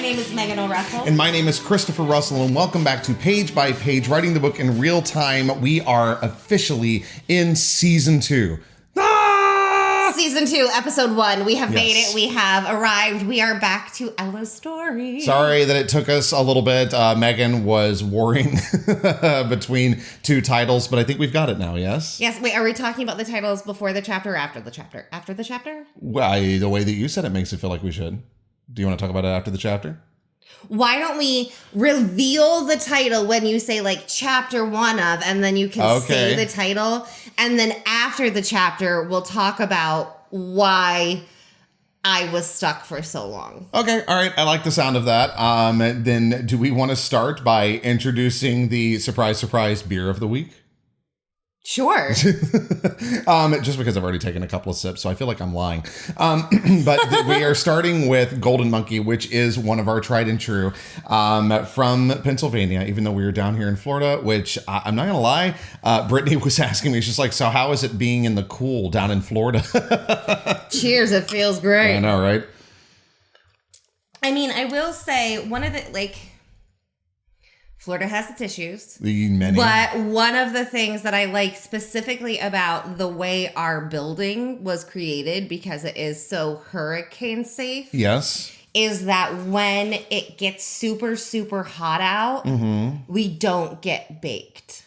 name is Megan O'Russell. And my name is Christopher Russell, and welcome back to Page by Page, writing the book in real time. We are officially in Season 2. Season 2, Episode 1. We have made it. We have arrived. We are back to Ella's story. Sorry that it took us a little bit. Megan was warring between two titles, but I think we've got it now, yes? Yes. Wait, are we talking about the titles before the chapter or after the chapter? After the chapter? Well, the way that you said it makes it feel like we should. Do you want to talk about it after the chapter? Why don't we reveal the title when you say like chapter 1 of, and then you can say the title. And then after the chapter, we'll talk about why I was stuck for so long. Okay. All right. I like the sound of that. Then do we want to start by introducing the surprise, surprise beer of the week? Sure. Just because I've already taken a couple of sips, so I feel like I'm lying. But we are starting with Golden Monkey, which is one of our tried and true from Pennsylvania, even though we were down here in Florida, which I'm not going to lie. Brittany was asking me, she's like, so how is it being in the cool down in Florida? Cheers. It feels great. I know, right? I mean, I will say one of the, Florida has its issues. Many. But one of the things that I like specifically about the way our building was created, because it is so hurricane safe. Yes. Is that when it gets super, super hot out, we don't get baked.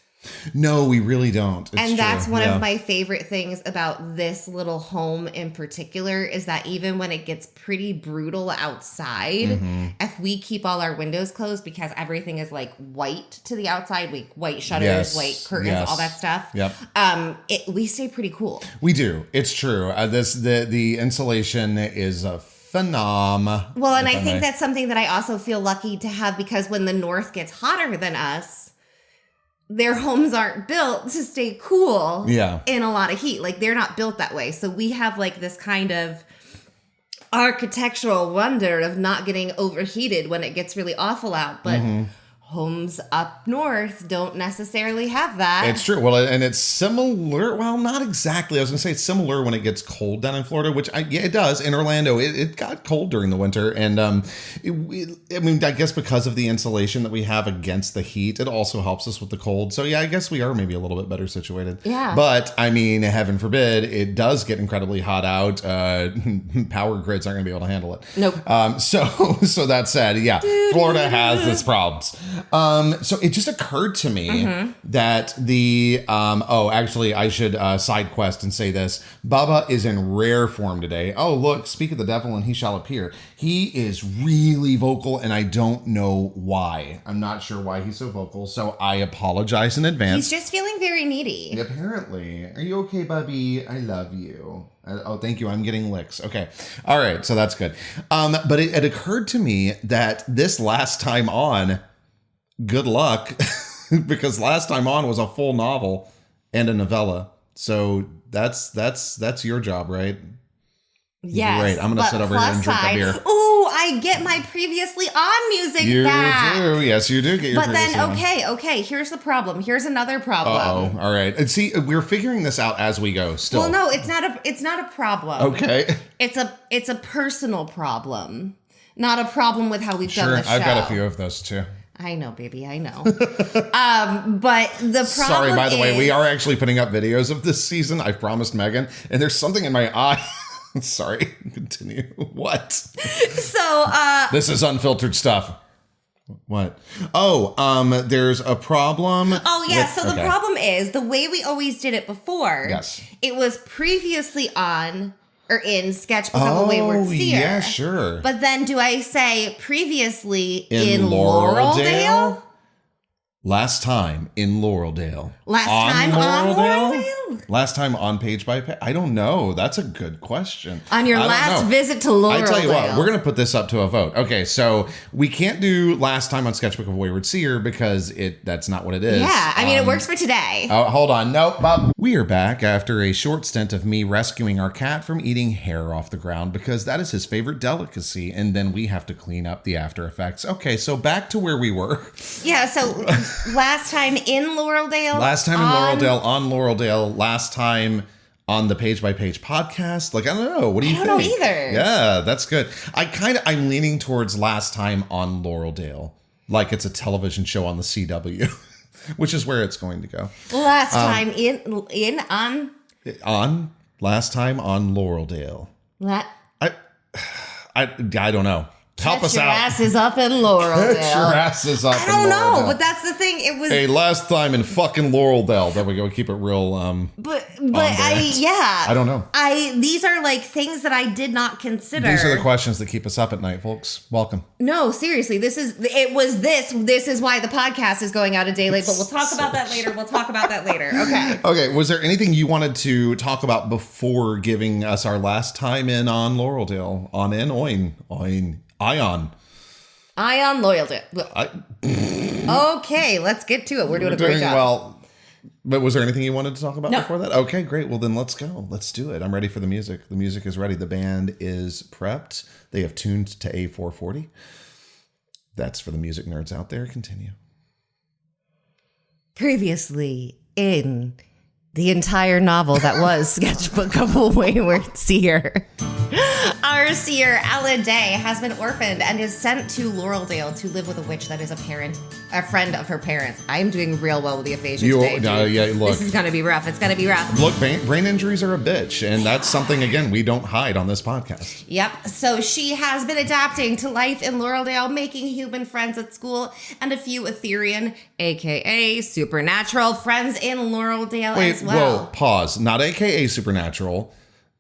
No, we really don't. It's true. That's one of my favorite things about this little home in particular, is that even when it gets pretty brutal outside, if we keep all our windows closed, because everything is like white to the outside, white shutters, white curtains, all that stuff. Yep. We stay pretty cool. We do. It's true. The insulation is a phenom. Well, and I think that's something that I also feel lucky to have, because when the north gets hotter than us, their homes aren't built to stay cool in a lot of heat. Like, they're not built that way. So we have like this kind of architectural wonder of not getting overheated when it gets really awful out. But homes up north don't necessarily have that. It's true. Well, and it's similar. Well, not exactly. I was going to say it's similar when it gets cold down in Florida, which it does. In Orlando, it got cold during the winter. And I guess because of the insulation that we have against the heat, it also helps us with the cold. So yeah, I guess we are maybe a little bit better situated. Yeah. But I mean, heaven forbid, it does get incredibly hot out. Power grids aren't going to be able to handle it. Nope. So that said, Florida has its problems. So it just occurred to me that actually I should side quest and say this. Bubba is in rare form today. Oh, look, speak of the devil and he shall appear. He is really vocal, and I don't know why. I'm not sure why he's so vocal, so I apologize in advance. He's just feeling very needy. Apparently. Are you okay, Bubby? I love you. Oh, thank you. I'm getting licks. Okay. All right. So that's good. But it occurred to me that this last time on, good luck, because last time on was a full novel and a novella. So that's your job, right? Yes. Great. I'm going to sit over here and drink a beer. Ooh, I get my previously on music back. You do. Yes, you do get your previously on. Okay. Here's the problem. Here's another problem. All right. And see, we're figuring this out as we go still. Well, no, it's not a problem. Okay. It's a personal problem. Not a problem with how we've done the show. I've got a few of those too. I know, baby, I know. But the problem Sorry, by the way, we are actually putting up videos of this season. I promised Megan, and there's something in my eye. Sorry, continue. What? So, this is unfiltered stuff. What? Oh, there's a problem. Oh, yeah. So the problem is the way we always did it before. Yes. It was previously on or in Sketchbook of a Wayward Seer. Yeah, sure. But then do I say previously in Laureldale? Last time in Laureldale. Last time on Laureldale? Last time on Page by Page? I don't know. That's a good question. On your last visit to Laureldale. I tell you what, we're going to put this up to a vote. Okay, so we can't do last time on Sketchbook of a Wayward Seer because that's not what it is. Yeah, I mean, it works for today. Oh, hold on. No, Bob. We are back after a short stint of me rescuing our cat from eating hair off the ground because that is his favorite delicacy, and then we have to clean up the after effects. Okay, so back to where we were. Yeah, so last time in Laureldale. Last time in Laureldale, on Laureldale. Last time on the Page by Page podcast. Like, I don't know. What do you think? I don't know either. Yeah, that's good. I'm leaning towards Last Time on Laureldale. Like it's a television show on the CW, which is where it's going to go. Last time on Last Time on Laureldale. I don't know. Help us out. Your ass is up in Laureldale. Get your asses up. I don't know, but that's the thing. It was last time in fucking Laureldale. There we go. Keep it real. But I don't know. These are like things that I did not consider. These are the questions that keep us up at night, folks. Welcome. No, seriously, this is why the podcast is going out a day late. But we'll talk about that later. Okay. Okay. Was there anything you wanted to talk about before giving us our last time in on Laureldale? Ion loyalty. Okay, let's get to it. We're doing a great job. Well, but was there anything you wanted to talk about before that? Okay, great. Well, then let's go. Let's do it. I'm ready for the music. The music is ready. The band is prepped. They have tuned to A440. That's for the music nerds out there. Continue. Previously in the entire novel that was Sketchbook of a Wayward Seer. Our seer, Ella Day, has been orphaned and is sent to Laureldale to live with a witch that is a friend of her parents. I'm doing real well with the aphasia today. Look. This is going to be rough. It's going to be rough. Look, brain injuries are a bitch, and that's something, again, we don't hide on this podcast. Yep. So she has been adapting to life in Laureldale, making human friends at school, and a few Etherean, a.k.a. supernatural, friends in Laureldale as well. Whoa, pause. Not a.k.a. supernatural.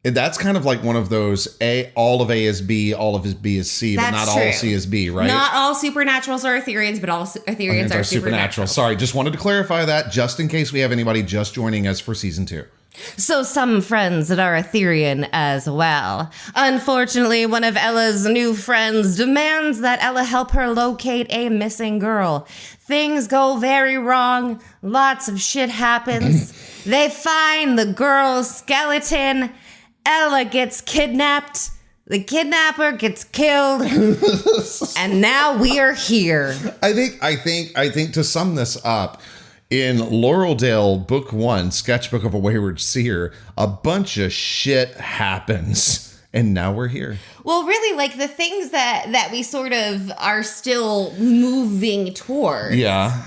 That's kind of like one of those all of A is B, all of B is C, but not all C is B, right? Not all supernaturals are Ethereans, but all Ethereans are supernatural. Sorry, just wanted to clarify that just in case we have anybody just joining us for season 2. So some friends that are Etherean as well. Unfortunately, one of Ella's new friends demands that Ella help her locate a missing girl. Things go very wrong. Lots of shit happens. They find the girl's skeleton. Ella gets kidnapped. The kidnapper gets killed. And now we are here. I think to sum this up, in Laureldale Book 1, Sketchbook of a Wayward Seer, a bunch of shit happens. And now we're here. Well, really, like the things that we sort of are still moving toward. Yeah.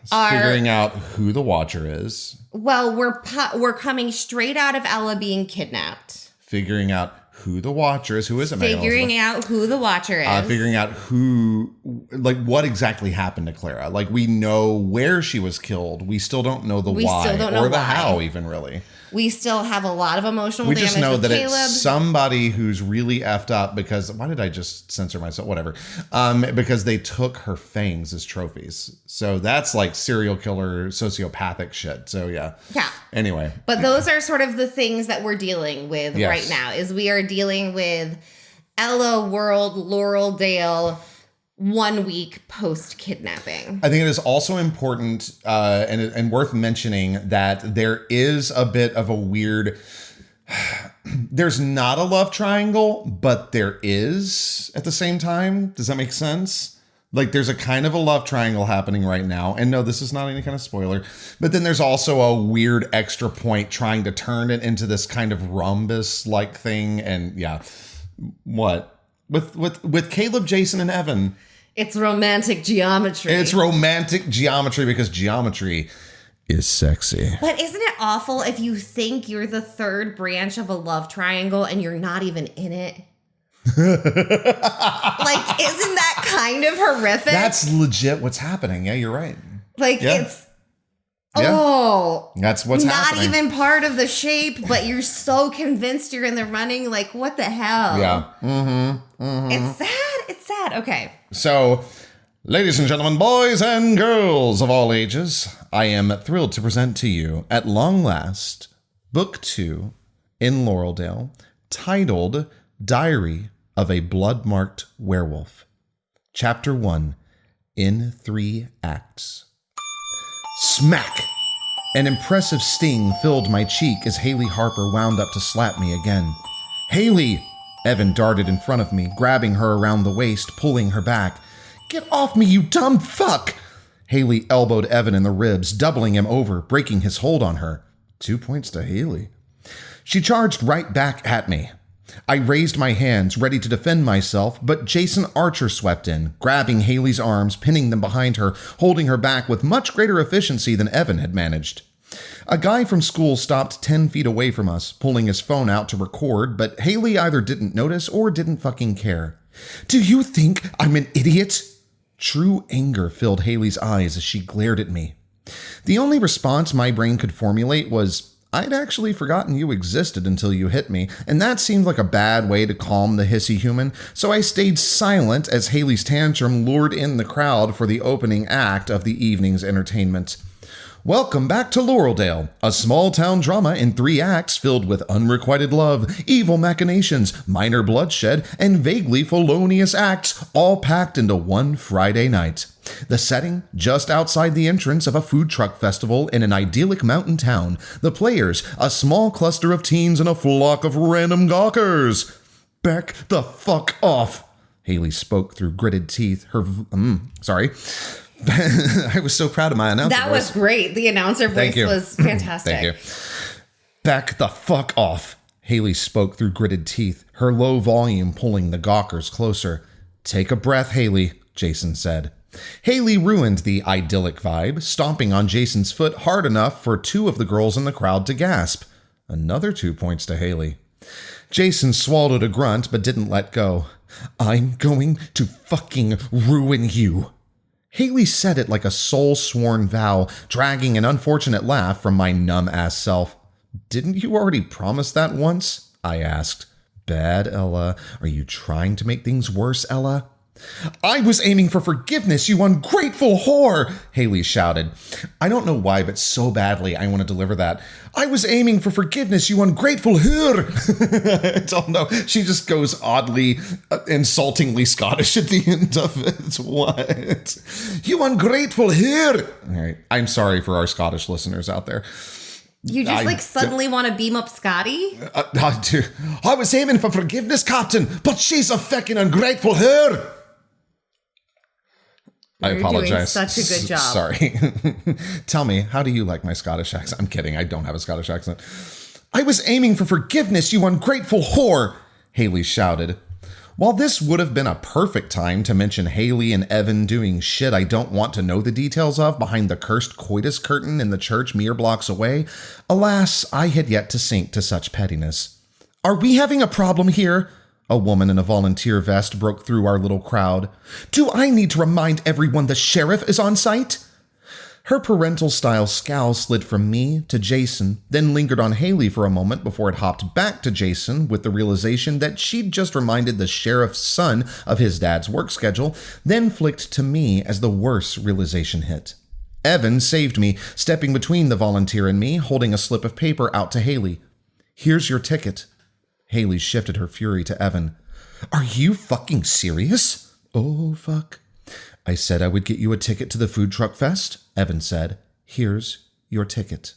Figuring out who the Watcher is. Well, we're coming straight out of Ella being kidnapped. Figuring out who the Watcher is. Who is it? Figuring out who the Watcher is. Figuring out what exactly happened to Clara. Like, we know where she was killed. We still don't know the why or the how, even, really. We still have a lot of emotional damage. We just know that Caleb. It's somebody who's really effed up because, why did I just censor myself? Whatever. Because they took her fangs as trophies. So that's like serial killer, sociopathic shit. So yeah. Yeah. Anyway. But those are sort of the things that we're dealing with right now, is we are dealing with Ella World, Laureldale, 1 week post kidnapping. I think it is also important and worth mentioning that there is a bit of a weird. There's not a love triangle, but there is at the same time. Does that make sense? Like, there's a kind of a love triangle happening right now. And no, this is not any kind of spoiler. But then there's also a weird extra point trying to turn it into this kind of rhombus-like thing. And yeah, what? With Caleb, Jason, and Evan. It's romantic geometry. It's romantic geometry because geometry is sexy. But isn't it awful if you think you're the third branch of a love triangle and you're not even in it? Like, isn't that kind of horrific? That's legit what's happening. Yeah, you're right. Like, it's... Oh, that's what's happening. Not even part of the shape, but you're so convinced you're in the running. Like, what the hell? Yeah. Mm-hmm. Mm-hmm. It's sad. It's sad. Okay. So, ladies and gentlemen, boys and girls of all ages, I am thrilled to present to you, at long last, Book 2 in Laureldale, titled Diary of a Blood-Marked Werewolf. Chapter 1, in 3 acts. Smack! An impressive sting filled my cheek as Haley Harper wound up to slap me again. Haley! Evan darted in front of me, grabbing her around the waist, pulling her back. Get off me, you dumb fuck! Haley elbowed Evan in the ribs, doubling him over, breaking his hold on her. 2 points to Haley. She charged right back at me. I raised my hands, ready to defend myself, but Jason Archer swept in, grabbing Haley's arms, pinning them behind her, holding her back with much greater efficiency than Evan had managed. A guy from school stopped 10 feet away from us, pulling his phone out to record, but Haley either didn't notice or didn't fucking care. "Do you think I'm an idiot?" True anger filled Haley's eyes as she glared at me. The only response my brain could formulate was, "I'd actually forgotten you existed until you hit me," and that seemed like a bad way to calm the hissy human, so I stayed silent as Haley's tantrum lured in the crowd for the opening act of the evening's entertainment. Welcome back to Laureldale, a small-town drama in 3 acts filled with unrequited love, evil machinations, minor bloodshed, and vaguely felonious acts, all packed into one Friday night. The setting, just outside the entrance of a food truck festival in an idyllic mountain town. The players, a small cluster of teens and a flock of random gawkers. Back the fuck off, Haley spoke through gritted teeth. I was so proud of my announcer voice. That was great. The announcer voice was fantastic. Thank you. Back the fuck off, Haley spoke through gritted teeth, her low volume pulling the gawkers closer. Take a breath, Haley, Jason said. Haley ruined the idyllic vibe, stomping on Jason's foot hard enough for 2 of the girls in the crowd to gasp. Another 2 points to Haley. Jason swallowed a grunt but didn't let go. I'm going to fucking ruin you. Haley said it like a soul-sworn vow, dragging an unfortunate laugh from my numb-ass self. Didn't you already promise that once? I asked. Bad, Ella. Are you trying to make things worse, Ella? I was aiming for forgiveness, you ungrateful whore, Haley shouted. I don't know why, but so badly I want to deliver that. I was aiming for forgiveness, you ungrateful whore. I don't know. She just goes oddly, insultingly Scottish at the end of it. What? You ungrateful whore. All right. I'm sorry for our Scottish listeners out there. You just suddenly want to beam up Scotty? I was aiming for forgiveness, Captain, but she's a fucking ungrateful whore. I apologize. You're doing such a good job. Sorry. Tell me, how do you like my Scottish accent? I'm kidding. I don't have a Scottish accent. I was aiming for forgiveness, you ungrateful whore, Haley shouted. While this would have been a perfect time to mention Haley and Evan doing shit I don't want to know the details of behind the cursed coitus curtain in the church mere blocks away, alas, I had yet to sink to such pettiness. Are we having a problem here? A woman in a volunteer vest broke through our little crowd. Do I need to remind everyone the sheriff is on site? Her parental-style scowl slid from me to Jason, then lingered on Haley for a moment before it hopped back to Jason with the realization that she'd just reminded the sheriff's son of his dad's work schedule, then flicked to me as the worse realization hit. Evan saved me, stepping between the volunteer and me, holding a slip of paper out to Haley. Here's your ticket. Haley shifted her fury to Evan. Are you fucking serious? Oh, fuck. I said I would get you a ticket to the food truck fest, Evan said. Here's your ticket.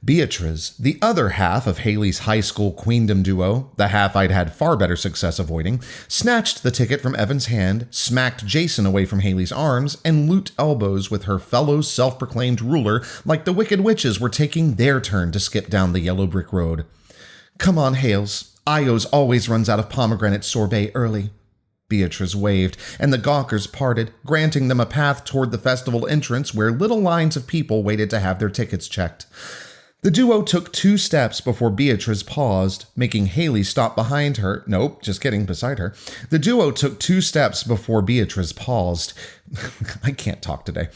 Beatriz, the other half of Haley's high school queendom duo, the half I'd had far better success avoiding, snatched the ticket from Evan's hand, smacked Jason away from Haley's arms, and looped elbows with her fellow self-proclaimed ruler like the Wicked Witches were taking their turn to skip down the yellow brick road. Come on, Hales. Io's always runs out of pomegranate sorbet early. Beatrice waved, and the gawkers parted, granting them a path toward the festival entrance where little lines of people waited to have their tickets checked. The duo took 2 steps before Beatrice paused, making Haley stop behind her. Nope, just kidding, beside her. The duo took 2 steps before Beatrice paused. I can't talk today.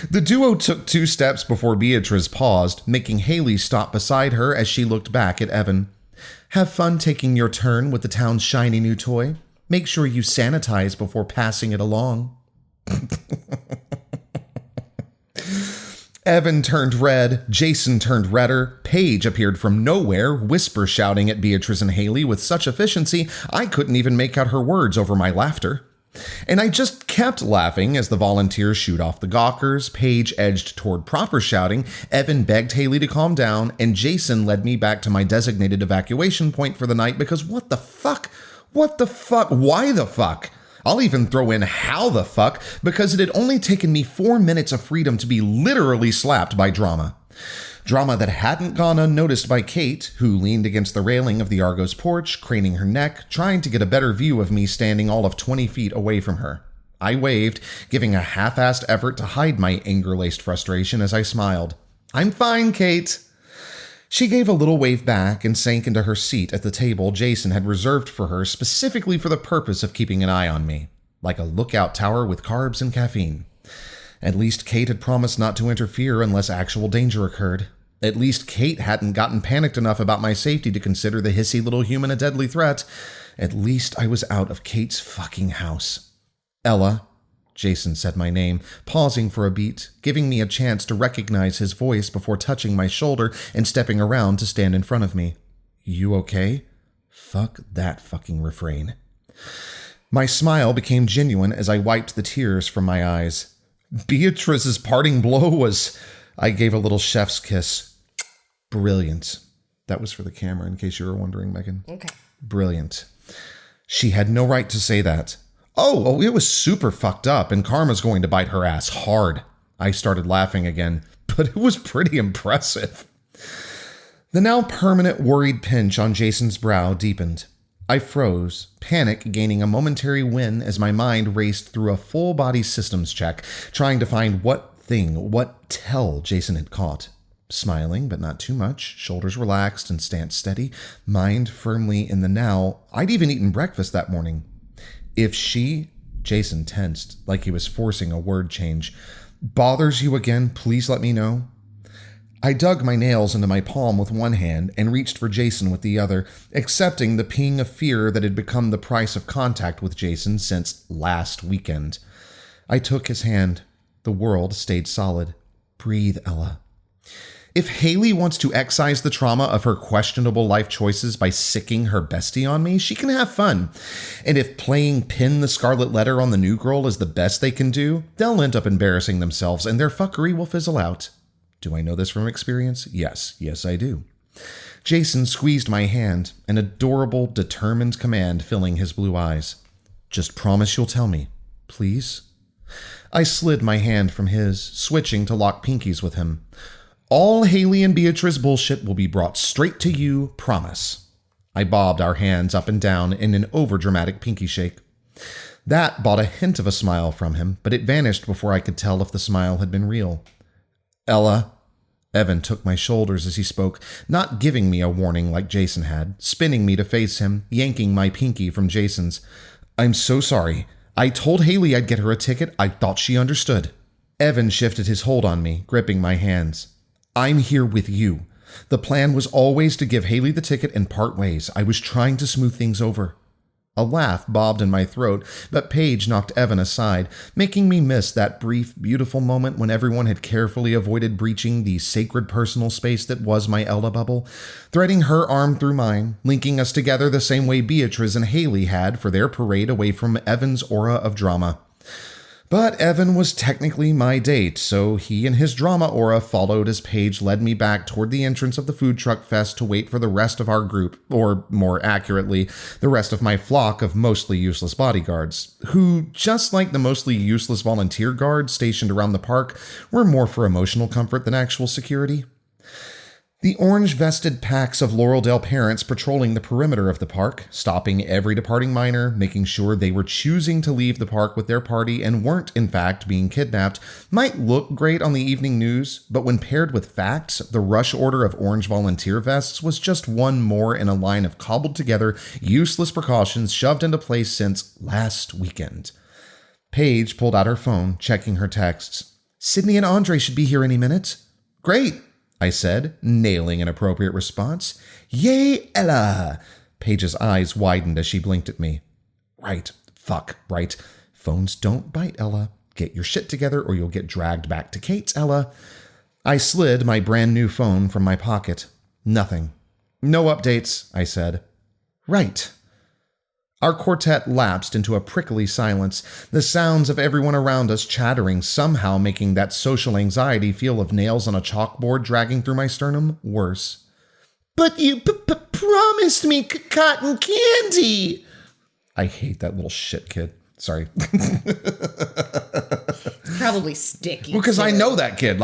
The duo took 2 steps before Beatrice paused, making Haley stop beside her as she looked back at Evan. Have fun taking your turn with the town's shiny new toy. Make sure you sanitize before passing it along. Evan turned red, Jason turned redder, Paige appeared from nowhere, whisper shouting at Beatrice and Haley with such efficiency I couldn't even make out her words over my laughter. And I just kept laughing as the volunteers shoot off the gawkers, Paige edged toward proper shouting, Evan begged Haley to calm down, and Jason led me back to my designated evacuation point for the night because what the fuck? What the fuck? Why the fuck? I'll even throw in how the fuck, because it had only taken me 4 minutes of freedom to be literally slapped by drama. Drama that hadn't gone unnoticed by Kate, who leaned against the railing of the Argo's porch, craning her neck, trying to get a better view of me standing all of 20 feet away from her. I waved, giving a half-assed effort to hide my anger-laced frustration as I smiled. "I'm fine, Kate." She gave a little wave back and sank into her seat at the table Jason had reserved for her specifically for the purpose of keeping an eye on me, like a lookout tower with carbs and caffeine. At least Kate had promised not to interfere unless actual danger occurred. At least Kate hadn't gotten panicked enough about my safety to consider the hissy little human a deadly threat. At least I was out of Kate's fucking house. "Ella," Jason said my name, pausing for a beat, giving me a chance to recognize his voice before touching my shoulder and stepping around to stand in front of me. "You okay?" Fuck that fucking refrain. My smile became genuine as I wiped the tears from my eyes. Beatrice's parting blow was... I gave a little chef's kiss. Brilliant. That was for the camera, in case you were wondering, Megan. Okay. Brilliant. She had no right to say that. Oh, it was super fucked up, and Karma's going to bite her ass hard. I started laughing again, but it was pretty impressive. The now permanent worried pinch on Jason's brow deepened. I froze, panic gaining a momentary win as my mind raced through a full-body systems check, trying to find what tell Jason had caught. Smiling, but not too much, shoulders relaxed and stance steady, mind firmly in the now. I'd even eaten breakfast that morning. If she, Jason tensed, like he was forcing a word change, bothers you again, please let me know. I dug my nails into my palm with one hand and reached for Jason with the other, accepting the ping of fear that had become the price of contact with Jason since last weekend. I took his hand. The world stayed solid. Breathe, Ella. If Haley wants to excise the trauma of her questionable life choices by sicking her bestie on me, she can have fun. And if playing pin the scarlet letter on the new girl is the best they can do, they'll end up embarrassing themselves and their fuckery will fizzle out. Do I know this from experience? Yes, I do. Jason squeezed my hand, an adorable, determined command filling his blue eyes. Just promise you'll tell me, please? I slid my hand from his, switching to lock pinkies with him. All Haley and Beatrice bullshit will be brought straight to you, promise. I bobbed our hands up and down in an overdramatic pinky shake. That brought a hint of a smile from him, but it vanished before I could tell if the smile had been real. Ella. Evan took my shoulders as he spoke, not giving me a warning like Jason had, spinning me to face him, yanking my pinky from Jason's. I'm so sorry. I told Haley I'd get her a ticket. I thought she understood. Evan shifted his hold on me, gripping my hands. I'm here with you. The plan was always to give Haley the ticket and part ways. I was trying to smooth things over. A laugh bobbed in my throat, but Paige knocked Evan aside, making me miss that brief, beautiful moment when everyone had carefully avoided breaching the sacred personal space that was my Ella bubble, threading her arm through mine, linking us together the same way Beatrice and Haley had for their parade away from Evan's aura of drama. But Evan was technically my date, so he and his drama aura followed as Paige led me back toward the entrance of the food truck fest to wait for the rest of our group, or more accurately, the rest of my flock of mostly useless bodyguards, who, just like the mostly useless volunteer guards stationed around the park, were more for emotional comfort than actual security. The orange-vested packs of Laureldale parents patrolling the perimeter of the park, stopping every departing minor, making sure they were choosing to leave the park with their party and weren't, in fact, being kidnapped, might look great on the evening news, but when paired with facts, the rush order of orange volunteer vests was just one more in a line of cobbled-together, useless precautions shoved into place since last weekend. Paige pulled out her phone, checking her texts. Sydney and Andre should be here any minute. Great, I said, nailing an appropriate response. Yay, Ella! Paige's eyes widened as she blinked at me. Right. Fuck. Right. Phones don't bite, Ella. Get your shit together or you'll get dragged back to Kate's, Ella. I slid my brand new phone from my pocket. Nothing. No updates, I said. Right. Our quartet lapsed into a prickly silence, the sounds of everyone around us chattering somehow making that social anxiety feel of nails on a chalkboard dragging through my sternum worse. But you promised me cotton candy! I hate that little shit kid. Sorry. It's probably sticky. Well, because I know that kid.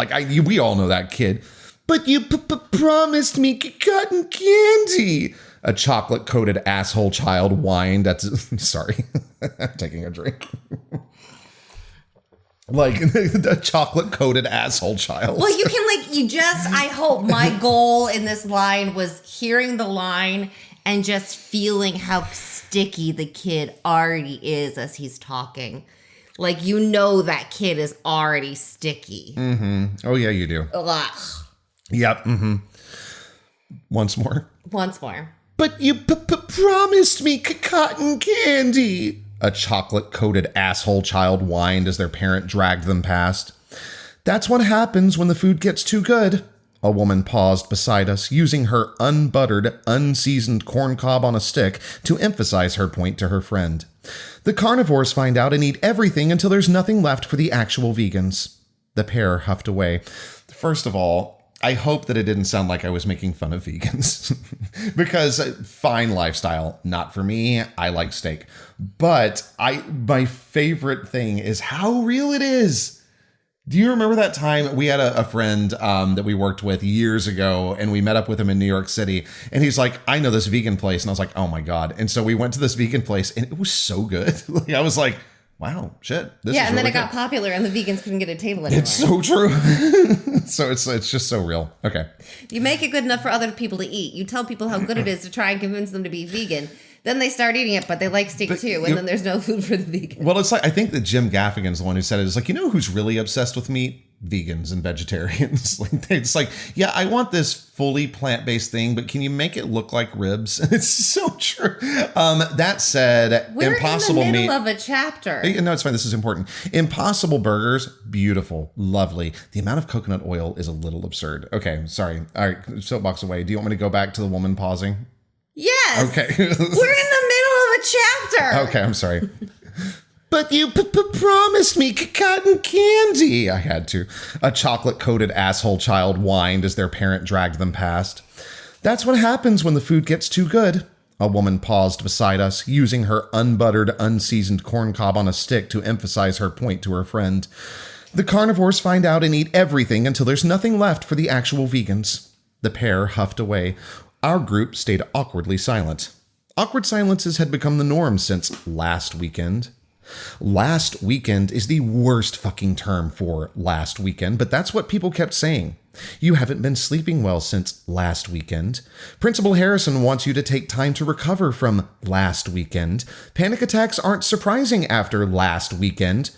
We all know that kid. But you promised me cotton candy. A chocolate-coated asshole child whined. Sorry, I'm taking a drink. Like the chocolate-coated asshole child. Well, you can I hope my goal in this line was hearing the line and just feeling how sticky the kid already is as he's talking. Like, that kid is already sticky. Mm-hmm. Oh, yeah, you do. Ugh. Yep. Mm-hmm. Once more. But you promised me cotton candy. A chocolate-coated asshole child whined as their parent dragged them past. That's what happens when the food gets too good. A woman paused beside us, using her unbuttered, unseasoned corn cob on a stick to emphasize her point to her friend. The carnivores find out and eat everything until there's nothing left for the actual vegans. The pair huffed away. First of all, I hope that it didn't sound like I was making fun of vegans. Because fine lifestyle, not for me. I like steak. But my favorite thing is how real it is. Do you remember that time we had a friend that we worked with years ago, and we met up with him in New York City, and he's like, I know this vegan place. And I was like, oh my God. And so we went to this vegan place, and it was so good. I was like, wow, shit. This is and then really it got popular and the vegans couldn't get a table anymore. It's so true. So it's just so real. Okay. You make it good enough for other people to eat. You tell people how good it is to try and convince them to be vegan. Then they start eating it, but they like steak too. And then there's no food for the vegan. Well, it's like, I think that Jim Gaffigan's the one who said it. It's like, who's really obsessed with meat? Vegans and vegetarians. It's like, yeah, I want this fully plant-based thing, but can you make it look like ribs? It's so true. That said, We're Impossible in the Meat. middle of a chapter. No, it's fine. This is important. Impossible Burgers, beautiful, lovely. The amount of coconut oil is a little absurd. Okay, sorry. All right, soapbox away. Do you want me to go back to the woman pausing? Yes. Okay. We're in the middle of a chapter. Okay, I'm sorry. But you promised me cotton candy. I had to. A chocolate-coated asshole child whined as their parent dragged them past. That's what happens when the food gets too good. A woman paused beside us, using her unbuttered, unseasoned corn cob on a stick to emphasize her point to her friend. The carnivores find out and eat everything until there's nothing left for the actual vegans. The pair huffed away. Our group stayed awkwardly silent. Awkward silences had become the norm since last weekend. Last weekend is the worst fucking term for last weekend, but that's what people kept saying. You haven't been sleeping well since last weekend. Principal Harrison wants you to take time to recover from last weekend. Panic attacks aren't surprising after last weekend.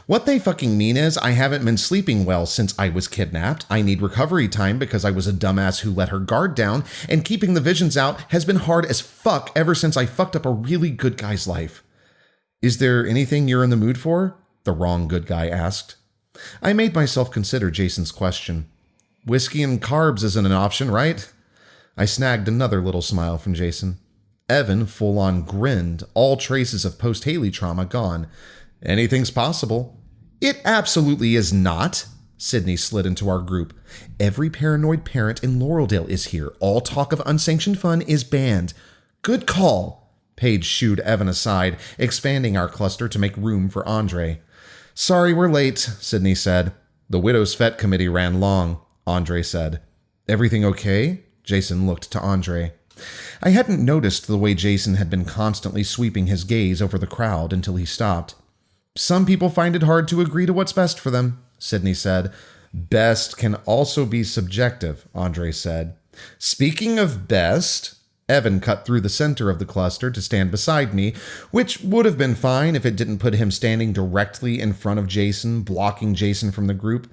What they fucking mean is, I haven't been sleeping well since I was kidnapped. I need recovery time because I was a dumbass who let her guard down, and keeping the visions out has been hard as fuck ever since I fucked up a really good guy's life. Is there anything you're in the mood for? The wrong good guy asked. I made myself consider Jason's question. Whiskey and carbs isn't an option, right? I snagged another little smile from Jason. Evan full-on grinned, all traces of post-Haley trauma gone. Anything's possible. It absolutely is not. Sydney slid into our group. Every paranoid parent in Laureldale is here. All talk of unsanctioned fun is banned. Good call. Paige shooed Evan aside, expanding our cluster to make room for Andre. Sorry we're late, Sydney said. The Widow's Fete Committee ran long, Andre said. Everything okay? Jason looked to Andre. I hadn't noticed the way Jason had been constantly sweeping his gaze over the crowd until he stopped. Some people find it hard to agree to what's best for them, Sydney said. Best can also be subjective, Andre said. Speaking of best... Evan cut through the center of the cluster to stand beside me, which would have been fine if it didn't put him standing directly in front of Jason, blocking Jason from the group.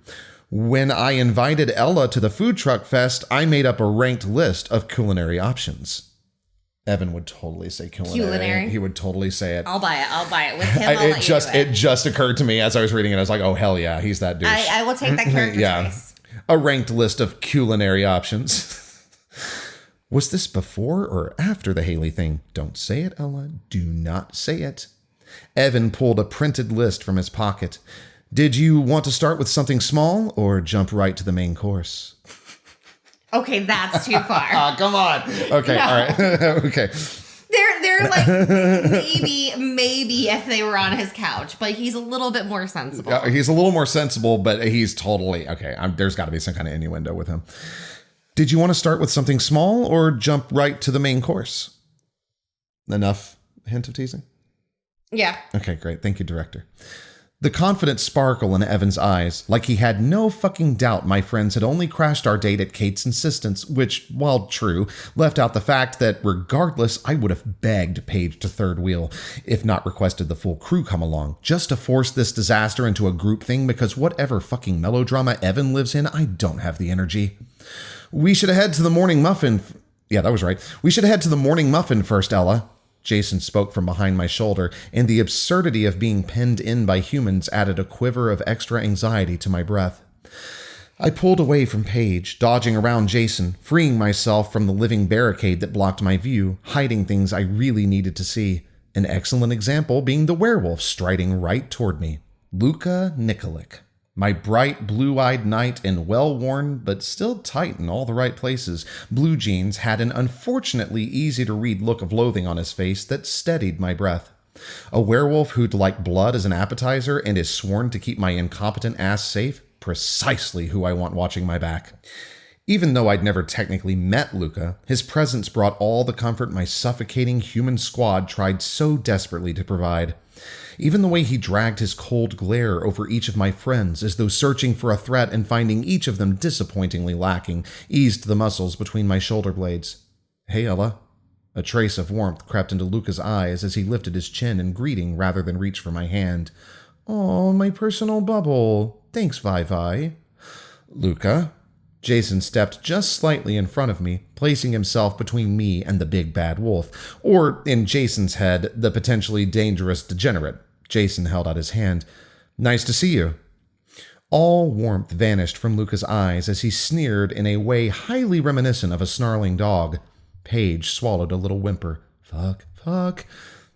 When I invited Ella to the food truck fest, I made up a ranked list of culinary options. Evan would totally say culinary. He would totally say it. I'll buy it. With him, It just occurred to me as I was reading it. I was like, oh, hell yeah, he's that douche. I will take that character choice. A ranked list of culinary options. Was this before or after the Haley thing? Don't say it, Ella. Do not say it. Evan pulled a printed list from his pocket. Did you want to start with something small or jump right to the main course? Okay, that's too far. Come on. Okay, no. All right. Okay. There fair, like maybe if they were on his couch, but he's a little bit more sensible. He's a little more sensible, but he's totally okay. There's got to be some kind of innuendo with him. Did you want to start with something small or jump right to the main course? Enough hint of teasing? Yeah. Okay, great. Thank you, director. The confident sparkle in Evan's eyes, like he had no fucking doubt my friends had only crashed our date at Kate's insistence, which, while true, left out the fact that regardless, I would have begged Paige to third wheel, if not requested the full crew come along, just to force this disaster into a group thing because whatever fucking melodrama Evan lives in, I don't have the energy. We should head to the morning muffin. Yeah, that was right. We should head to the morning muffin first, Ella. Jason spoke from behind my shoulder, and the absurdity of being penned in by humans added a quiver of extra anxiety to my breath. I pulled away from Paige, dodging around Jason, freeing myself from the living barricade that blocked my view, hiding things I really needed to see. An excellent example being the werewolf striding right toward me. Luka Nikolic. My bright, blue-eyed knight in well-worn, but still tight in all the right places, blue jeans had an unfortunately easy-to-read look of loathing on his face that steadied my breath. A werewolf who'd like blood as an appetizer and is sworn to keep my incompetent ass safe? Precisely who I want watching my back. Even though I'd never technically met Luka, his presence brought all the comfort my suffocating human squad tried so desperately to provide. Even the way he dragged his cold glare over each of my friends as though searching for a threat and finding each of them disappointingly lacking eased the muscles between my shoulder blades. Hey, Ella. A trace of warmth crept into Luka's eyes as he lifted his chin in greeting rather than reach for my hand. Oh, my personal bubble. Thanks, Vi. Luka. Jason stepped just slightly in front of me, placing himself between me and the big bad wolf, or, in Jason's head, the potentially dangerous degenerate. Jason held out his hand. Nice to see you. All warmth vanished from Luka's eyes as he sneered in a way highly reminiscent of a snarling dog. Paige swallowed a little whimper. Fuck.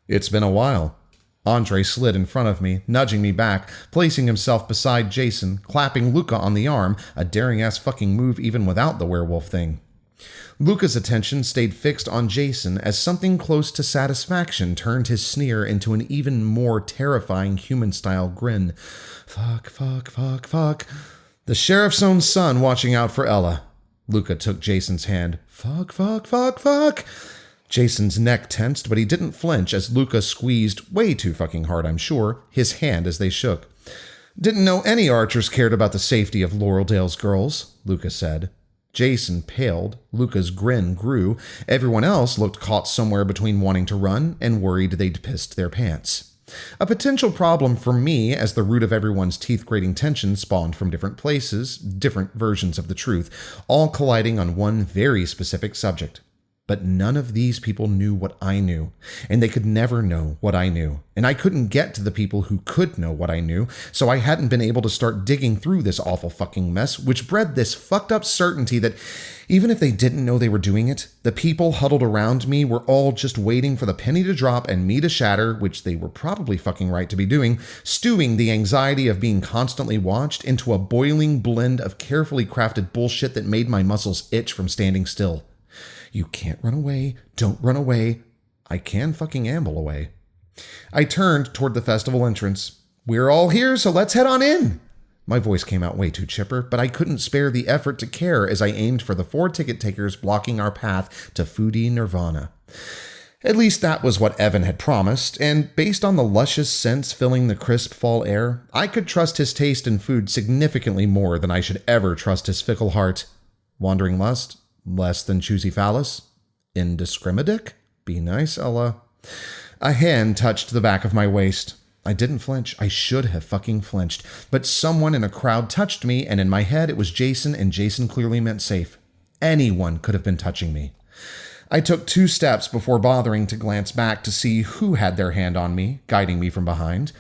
It's been a while. Andre slid in front of me, nudging me back, placing himself beside Jason, clapping Luka on the arm, a daring-ass fucking move even without the werewolf thing. Luka's attention stayed fixed on Jason as something close to satisfaction turned his sneer into an even more terrifying human-style grin. Fuck. The sheriff's own son watching out for Ella. Luka took Jason's hand. Fuck. Jason's neck tensed, but he didn't flinch as Luka squeezed, way too fucking hard I'm sure, his hand as they shook. Didn't know any archers cared about the safety of Laureldale's girls, Luka said. Jason paled, Luka's grin grew, everyone else looked caught somewhere between wanting to run and worried they'd pissed their pants. A potential problem for me as the root of everyone's teeth-grating tension spawned from different places, different versions of the truth, all colliding on one very specific subject. But none of these people knew what I knew, and they could never know what I knew. And I couldn't get to the people who could know what I knew, so I hadn't been able to start digging through this awful fucking mess, which bred this fucked up certainty that even if they didn't know they were doing it, the people huddled around me were all just waiting for the penny to drop and me to shatter, which they were probably fucking right to be doing, stewing the anxiety of being constantly watched into a boiling blend of carefully crafted bullshit that made my muscles itch from standing still. You can't run away. Don't run away. I can fucking amble away. I turned toward the festival entrance. We're all here, so let's head on in. My voice came out way too chipper, but I couldn't spare the effort to care as I aimed for the 4 ticket takers blocking our path to foodie nirvana. At least that was what Evan had promised, and based on the luscious scents filling the crisp fall air, I could trust his taste in food significantly more than I should ever trust his fickle heart. Wandering lust? Less than choosy phallus? Indiscriminate? Be nice, Ella. A hand touched the back of my waist. I didn't flinch. I should have fucking flinched. But someone in a crowd touched me, and in my head it was Jason, and Jason clearly meant safe. Anyone could have been touching me. I took 2 steps before bothering to glance back to see who had their hand on me, guiding me from behind.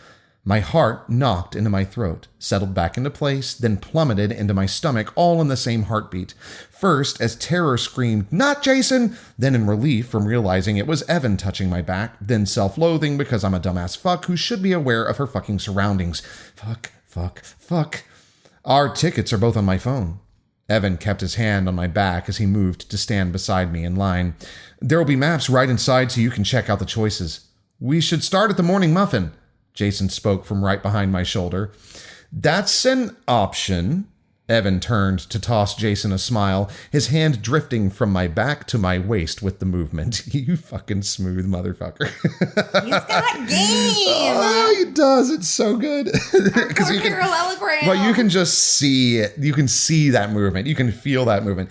My heart knocked into my throat, settled back into place, then plummeted into my stomach, all in the same heartbeat. First, as terror screamed, "Not Jason!" Then in relief from realizing it was Evan touching my back, then self-loathing because I'm a dumbass fuck who should be aware of her fucking surroundings. Fuck. Our tickets are both on my phone. Evan kept his hand on my back as he moved to stand beside me in line. There will be maps right inside so you can check out the choices. We should start at the morning muffin, Jason spoke from right behind my shoulder. That's an option. Evan turned to toss Jason a smile, his hand drifting from my back to my waist with the movement. You fucking smooth motherfucker. He's got game. Oh, he does. It's so good. Because you can, well, you can just see it. You can see that movement. You can feel that movement.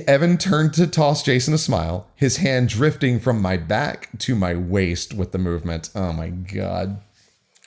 Evan turned to toss Jason a smile, his hand drifting from my back to my waist with the movement. Oh my God.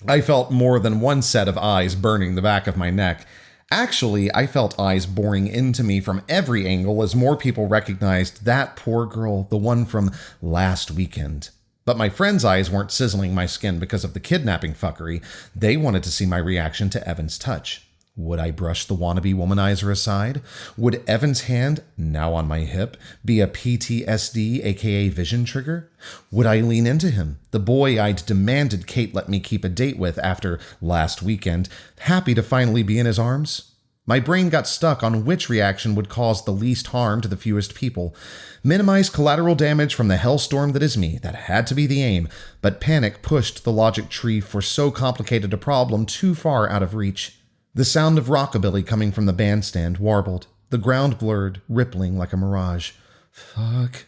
I felt more than one set of eyes burning the back of my neck. Actually, I felt eyes boring into me from every angle as more people recognized that poor girl, the one from last weekend. But my friends' eyes weren't sizzling my skin because of the kidnapping fuckery. They wanted to see my reaction to Evan's touch. Would I brush the wannabe womanizer aside? Would Evan's hand, now on my hip, be a PTSD, aka vision trigger? Would I lean into him, the boy I'd demanded Kate let me keep a date with after last weekend, happy to finally be in his arms? My brain got stuck on which reaction would cause the least harm to the fewest people. Minimize collateral damage from the hellstorm that is me. That had to be the aim, but panic pushed the logic tree for so complicated a problem too far out of reach. The sound of rockabilly coming from the bandstand warbled, the ground blurred, rippling like a mirage. Fuck.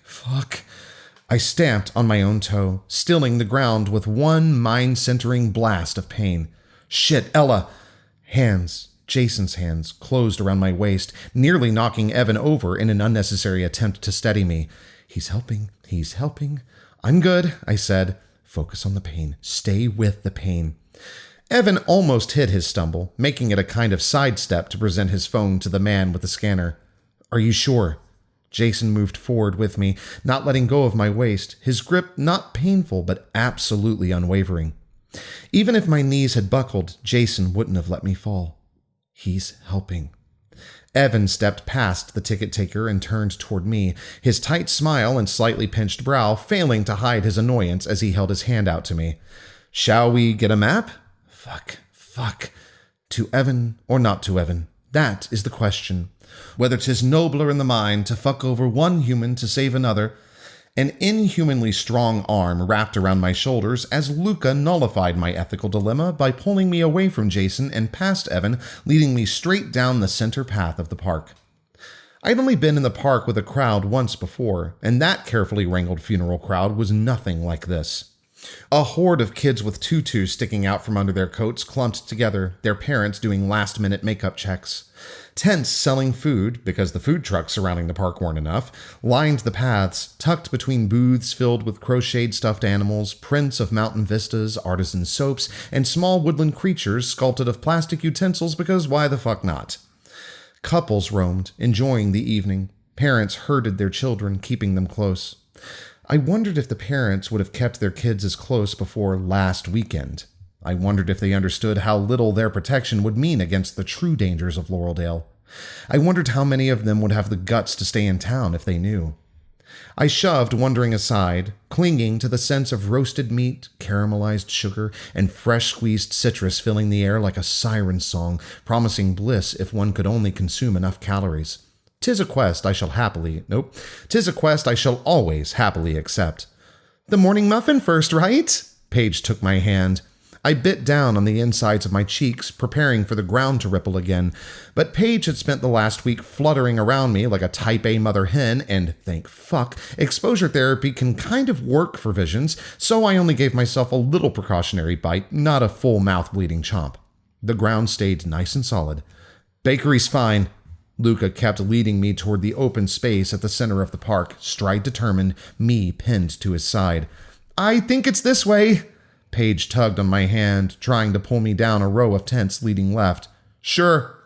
I stamped on my own toe, stilling the ground with one mind-centering blast of pain. Shit, Ella! Hands, Jason's hands, closed around my waist, nearly knocking Evan over in an unnecessary attempt to steady me. He's helping. I'm good, I said. Focus on the pain. Stay with the pain. Evan almost hit his stumble, making it a kind of sidestep to present his phone to the man with the scanner. Are you sure? Jason moved forward with me, not letting go of my waist, his grip not painful but absolutely unwavering. Even if my knees had buckled, Jason wouldn't have let me fall. He's helping. Evan stepped past the ticket taker and turned toward me, his tight smile and slightly pinched brow failing to hide his annoyance as he held his hand out to me. Shall we get a map? Fuck. To Evan or not to Evan? That is the question. Whether 'tis nobler in the mind to fuck over one human to save another. An inhumanly strong arm wrapped around my shoulders as Luca nullified my ethical dilemma by pulling me away from Jason and past Evan, leading me straight down the center path of the park. I'd only been in the park with a crowd once before, and that carefully wrangled funeral crowd was nothing like this. A horde of kids with tutus sticking out from under their coats clumped together, their parents doing last-minute makeup checks. Tents selling food, because the food trucks surrounding the park weren't enough, lined the paths, tucked between booths filled with crocheted stuffed animals, prints of mountain vistas, artisan soaps, and small woodland creatures sculpted of plastic utensils because why the fuck not? Couples roamed, enjoying the evening. Parents herded their children, keeping them close. I wondered if the parents would have kept their kids as close before last weekend. I wondered if they understood how little their protection would mean against the true dangers of Laureldale. I wondered how many of them would have the guts to stay in town if they knew. I shoved wondering aside, clinging to the sense of roasted meat, caramelized sugar, and fresh squeezed citrus filling the air like a siren song, promising bliss if one could only consume enough calories. 'Tis a quest I shall always happily accept. The morning muffin first, right? Paige took my hand. I bit down on the insides of my cheeks, preparing for the ground to ripple again, but Paige had spent the last week fluttering around me like a type A mother hen, and thank fuck, exposure therapy can kind of work for visions, so I only gave myself a little precautionary bite, not a full mouth-bleeding chomp. The ground stayed nice and solid. Bakery's fine. Luca kept leading me toward the open space at the center of the park, stride determined, me pinned to his side. I think it's this way. Paige tugged on my hand, trying to pull me down a row of tents leading left. Sure.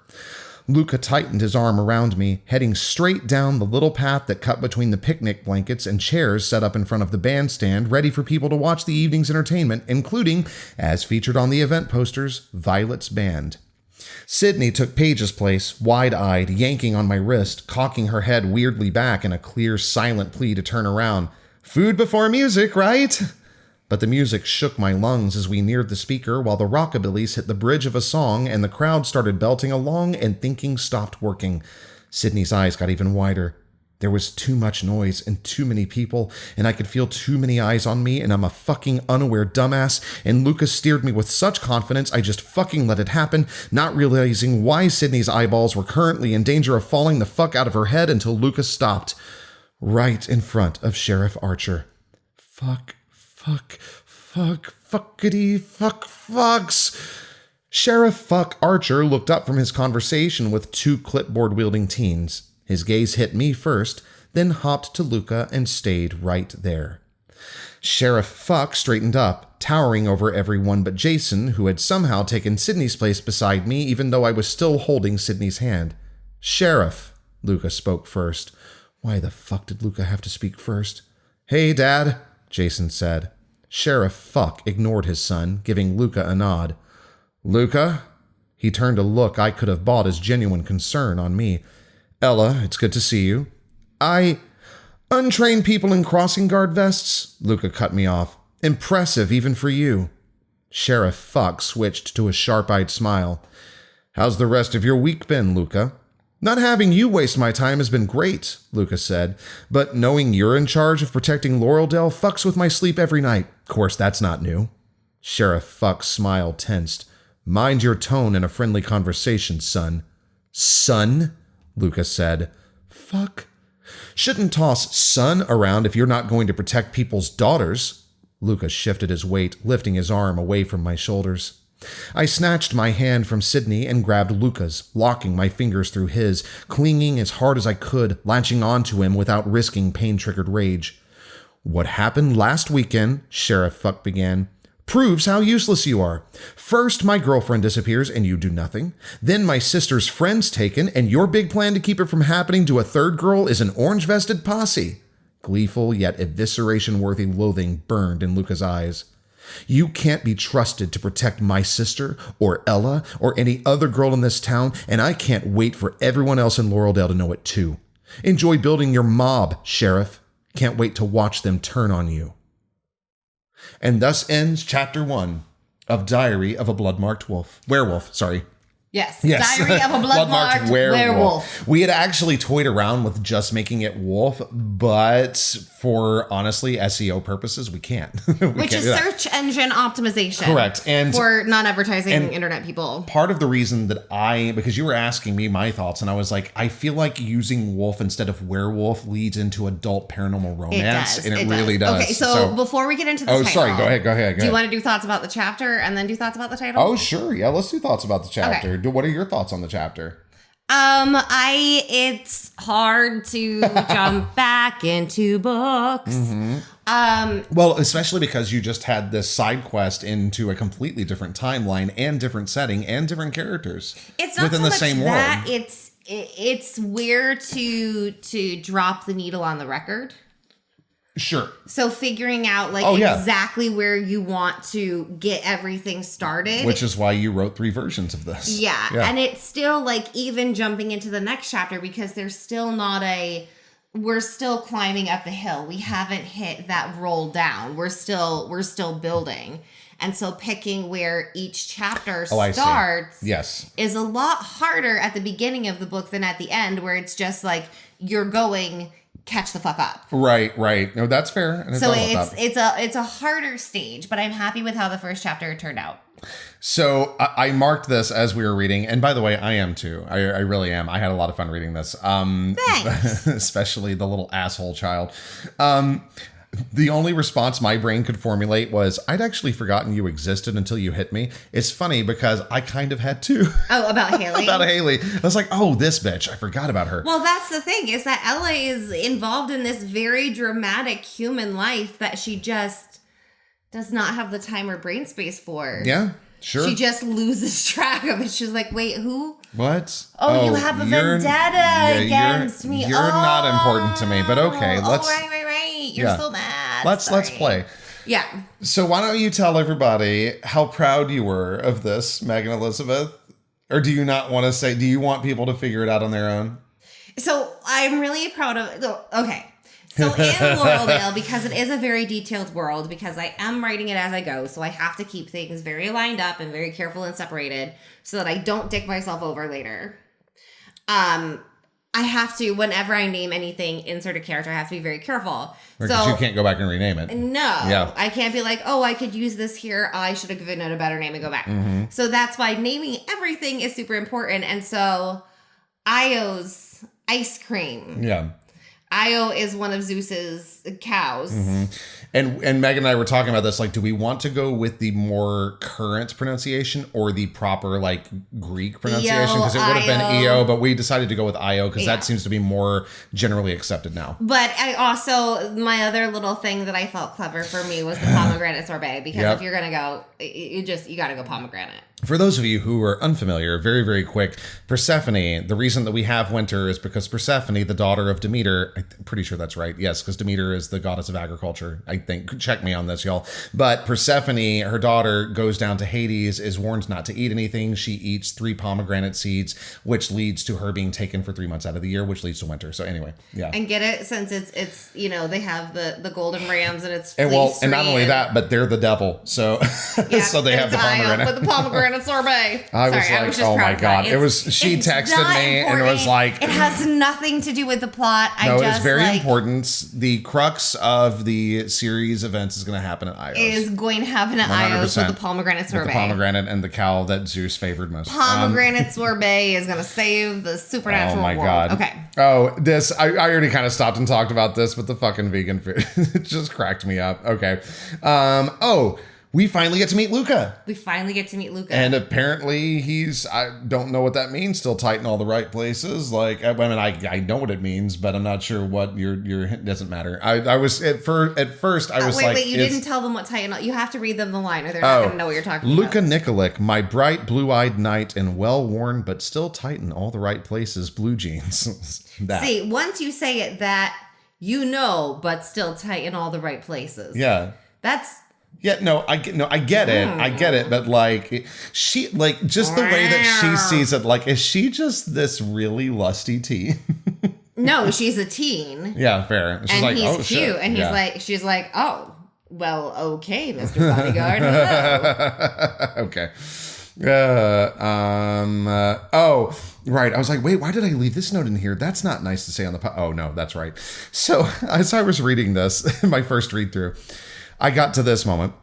Luca tightened his arm around me, heading straight down the little path that cut between the picnic blankets and chairs set up in front of the bandstand, ready for people to watch the evening's entertainment, including, as featured on the event posters, Violet's band. Sydney took Paige's place, wide-eyed, yanking on my wrist, cocking her head weirdly back in a clear, silent plea to turn around. Food before music, right? But the music shook my lungs as we neared the speaker while the rockabillys hit the bridge of a song and the crowd started belting along and thinking stopped working. Sydney's eyes got even wider. There was too much noise and too many people, and I could feel too many eyes on me, and I'm a fucking unaware dumbass, and Lucas steered me with such confidence I just fucking let it happen, not realizing why Sydney's eyeballs were currently in danger of falling the fuck out of her head until Lucas stopped. Right in front of Sheriff Archer. Fucks. Sheriff Fuck Archer looked up from his conversation with two clipboard-wielding teens. His gaze hit me first, then hopped to Luca and stayed right there. Sheriff Fuck straightened up, towering over everyone but Jason, who had somehow taken Sydney's place beside me even though I was still holding Sydney's hand. Sheriff, Luca spoke first. Why the fuck did Luca have to speak first? Hey, Dad, Jason said. Sheriff Fuck ignored his son, giving Luca a nod. Luca? He turned a look I could have bought as genuine concern on me. Ella, it's good to see you. Untrained people in crossing guard vests? Luca cut me off. Impressive, even for you. Sheriff Fuck switched to a sharp-eyed smile. How's the rest of your week been, Luca? Not having you waste my time has been great, Luca said, but knowing you're in charge of protecting Laureldale fucks with my sleep every night. Of course, that's not new. Sheriff Fuck's smile tensed. Mind your tone in a friendly conversation, son. Son? Luca said. Fuck. Shouldn't toss son around if you're not going to protect people's daughters. Luca shifted his weight, lifting his arm away from my shoulders. I snatched my hand from Sydney and grabbed Luca's, locking my fingers through his, clinging as hard as I could, latching onto him without risking pain-triggered rage. What happened last weekend, Sheriff Fuck began, proves how useless you are. First, my girlfriend disappears and you do nothing. Then my sister's friend's taken, and your big plan to keep it from happening to a third girl is an orange-vested posse. Gleeful yet evisceration-worthy loathing burned in Luca's eyes. You can't be trusted to protect my sister, or Ella, or any other girl in this town, and I can't wait for everyone else in Laureldale to know it too. Enjoy building your mob, Sheriff. Can't wait to watch them turn on you. And thus ends Chapter 1 of Diary of a Bloodmarked Werewolf. Yes. Diary of a Bloodmarked Werewolf. We had actually toyed around with just making it wolf, but for honestly SEO purposes, we can't. Which is search engine optimization. Correct. And for non-advertising internet people. Part of the reason that because you were asking me my thoughts, and I was like, I feel like using wolf instead of werewolf leads into adult paranormal romance. It really does. Okay, so before we get into the title. Sorry. Go ahead. Do you want to do thoughts about the chapter and then do thoughts about the title? Oh, sure. Yeah, let's do thoughts about the chapter. Okay. What are your thoughts on the chapter? It's hard to jump back into books. Mm-hmm. Well, especially because you just had this side quest into a completely different timeline and different setting and different characters. It's not within so the much same that world. It's where to drop the needle on the record. Sure. So figuring out exactly where you want to get everything started. Which is why you wrote 3 versions of this. Yeah. And it's still even jumping into the next chapter because there's still not we're still climbing up the hill. We haven't hit that roll down. We're still building. And so picking where each chapter starts is a lot harder at the beginning of the book than at the end, where it's just you're going catch the fuck up. Right. No, that's fair. And so it's a harder stage, but I'm happy with how the first chapter turned out. So I marked this as we were reading, and by the way, I am too. I really am. I had a lot of fun reading this. Thanks. Especially the little asshole child. The only response my brain could formulate was, I'd actually forgotten you existed until you hit me. It's funny because I kind of had too. Oh, about Haley? About Haley. I was like, oh, this bitch. I forgot about her. Well, that's the thing, is that Ella is involved in this very dramatic human life that she just does not have the time or brain space for. Yeah, sure. She just loses track of it. She's like, wait, who? What? Oh, you have a vendetta against me. You're not important to me, but okay. Right. You're so mad. Let's play. Yeah. So why don't you tell everybody how proud you were of this, Megan Elizabeth? Or do you not want to say, do you want people to figure it out on their own? So I'm really proud of, okay. So in Laureldale, because it is a very detailed world, because I am writing it as I go, so I have to keep things very lined up and very careful and separated so that I don't dick myself over later. I have to, whenever I name anything, insert a character, I have to be very careful. Because you can't go back and rename it. No. Yeah. I can't be like, oh, I could use this here. I should have given it a better name and go back. Mm-hmm. So that's why naming everything is super important. And so Io's ice cream. Yeah. Io is one of Zeus's cows. Mm-hmm. And Megan and I were talking about this, like, do we want to go with the more current pronunciation or the proper, like, Greek pronunciation? Because it would have been Io, but we decided to go with Io because that seems to be more generally accepted now. But I also, my other little thing that I felt clever for me was the pomegranate sorbet. Because if you're going to go, you got to go pomegranate. For those of you who are unfamiliar, very, very quick, Persephone, the reason that we have winter is because Persephone, the daughter of Demeter, I'm pretty sure that's right. Yes, because Demeter is the goddess of agriculture, I think. Check me on this, y'all. But Persephone, her daughter, goes down to Hades, is warned not to eat anything. She eats 3 pomegranate seeds, which leads to her being taken for 3 months out of the year, which leads to winter. So anyway, yeah. And get it? Since it's they have the golden rams and it's and not only that, but they're the devil. So, so they have the pomegranate. With the pomegranate sorbet. I was just oh my God. She texted me and it was like, it has nothing to do with the plot. It's very important. The crux of the series events is going to happen at Io's. Is going to happen at Io's with the pomegranate sorbet. With the pomegranate and the cow that Zeus favored most. Pomegranate sorbet is going to save the supernatural world. Oh my God. Okay. Oh, I already kind of stopped and talked about this, but the fucking vegan food, it just cracked me up. Okay. We finally get to meet Luca. And apparently I don't know what that means, still tight in all the right places. Like, I mean, I know what it means, but I'm not sure what your hint doesn't matter. I was, at first, I was wait, you didn't tell them what tight and you have to read them the line or they're not going to know what you're talking about. Luca Nikolic, my bright blue-eyed knight in well-worn but still tight in all the right places blue jeans. See, once you say it that, but still tight in all the right places. Yeah. Yeah, I get it. I get it. But like she, like just the way that she sees it, like, is she just this really lusty teen? No, she's a teen. Yeah, fair. She's and like, he's oh, cute. shit. And she's like, oh, well, okay, Mr. Bodyguard. Hello. Okay. Right. I was like, wait, why did I leave this note in here? That's not nice to say on the oh no, that's right. So as I was reading this, my first read through, I got to this moment.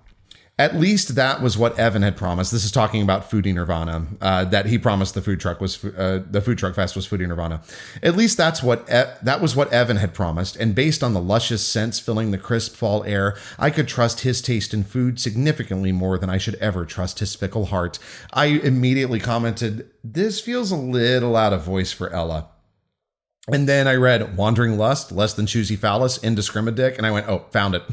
At least that was what Evan had promised. This is talking about Foodie Nirvana, that he promised the food truck fest was Foodie Nirvana. At least that was what Evan had promised. And based on the luscious scents filling the crisp fall air, I could trust his taste in food significantly more than I should ever trust his fickle heart. I immediately commented, this feels a little out of voice for Ella. And then I read Wandering Lust, Less Than Choosy Phallus, Indiscriminate, and I went, oh, found it.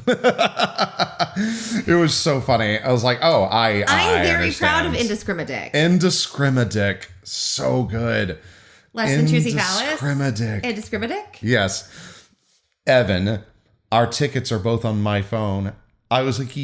It was so funny. I was like, oh, I'm very proud of Indiscriminate. Indiscriminate. So good. Less Than Choosy Phallus? Indiscriminate. Yes. Evan, our tickets are both on my phone. I was like,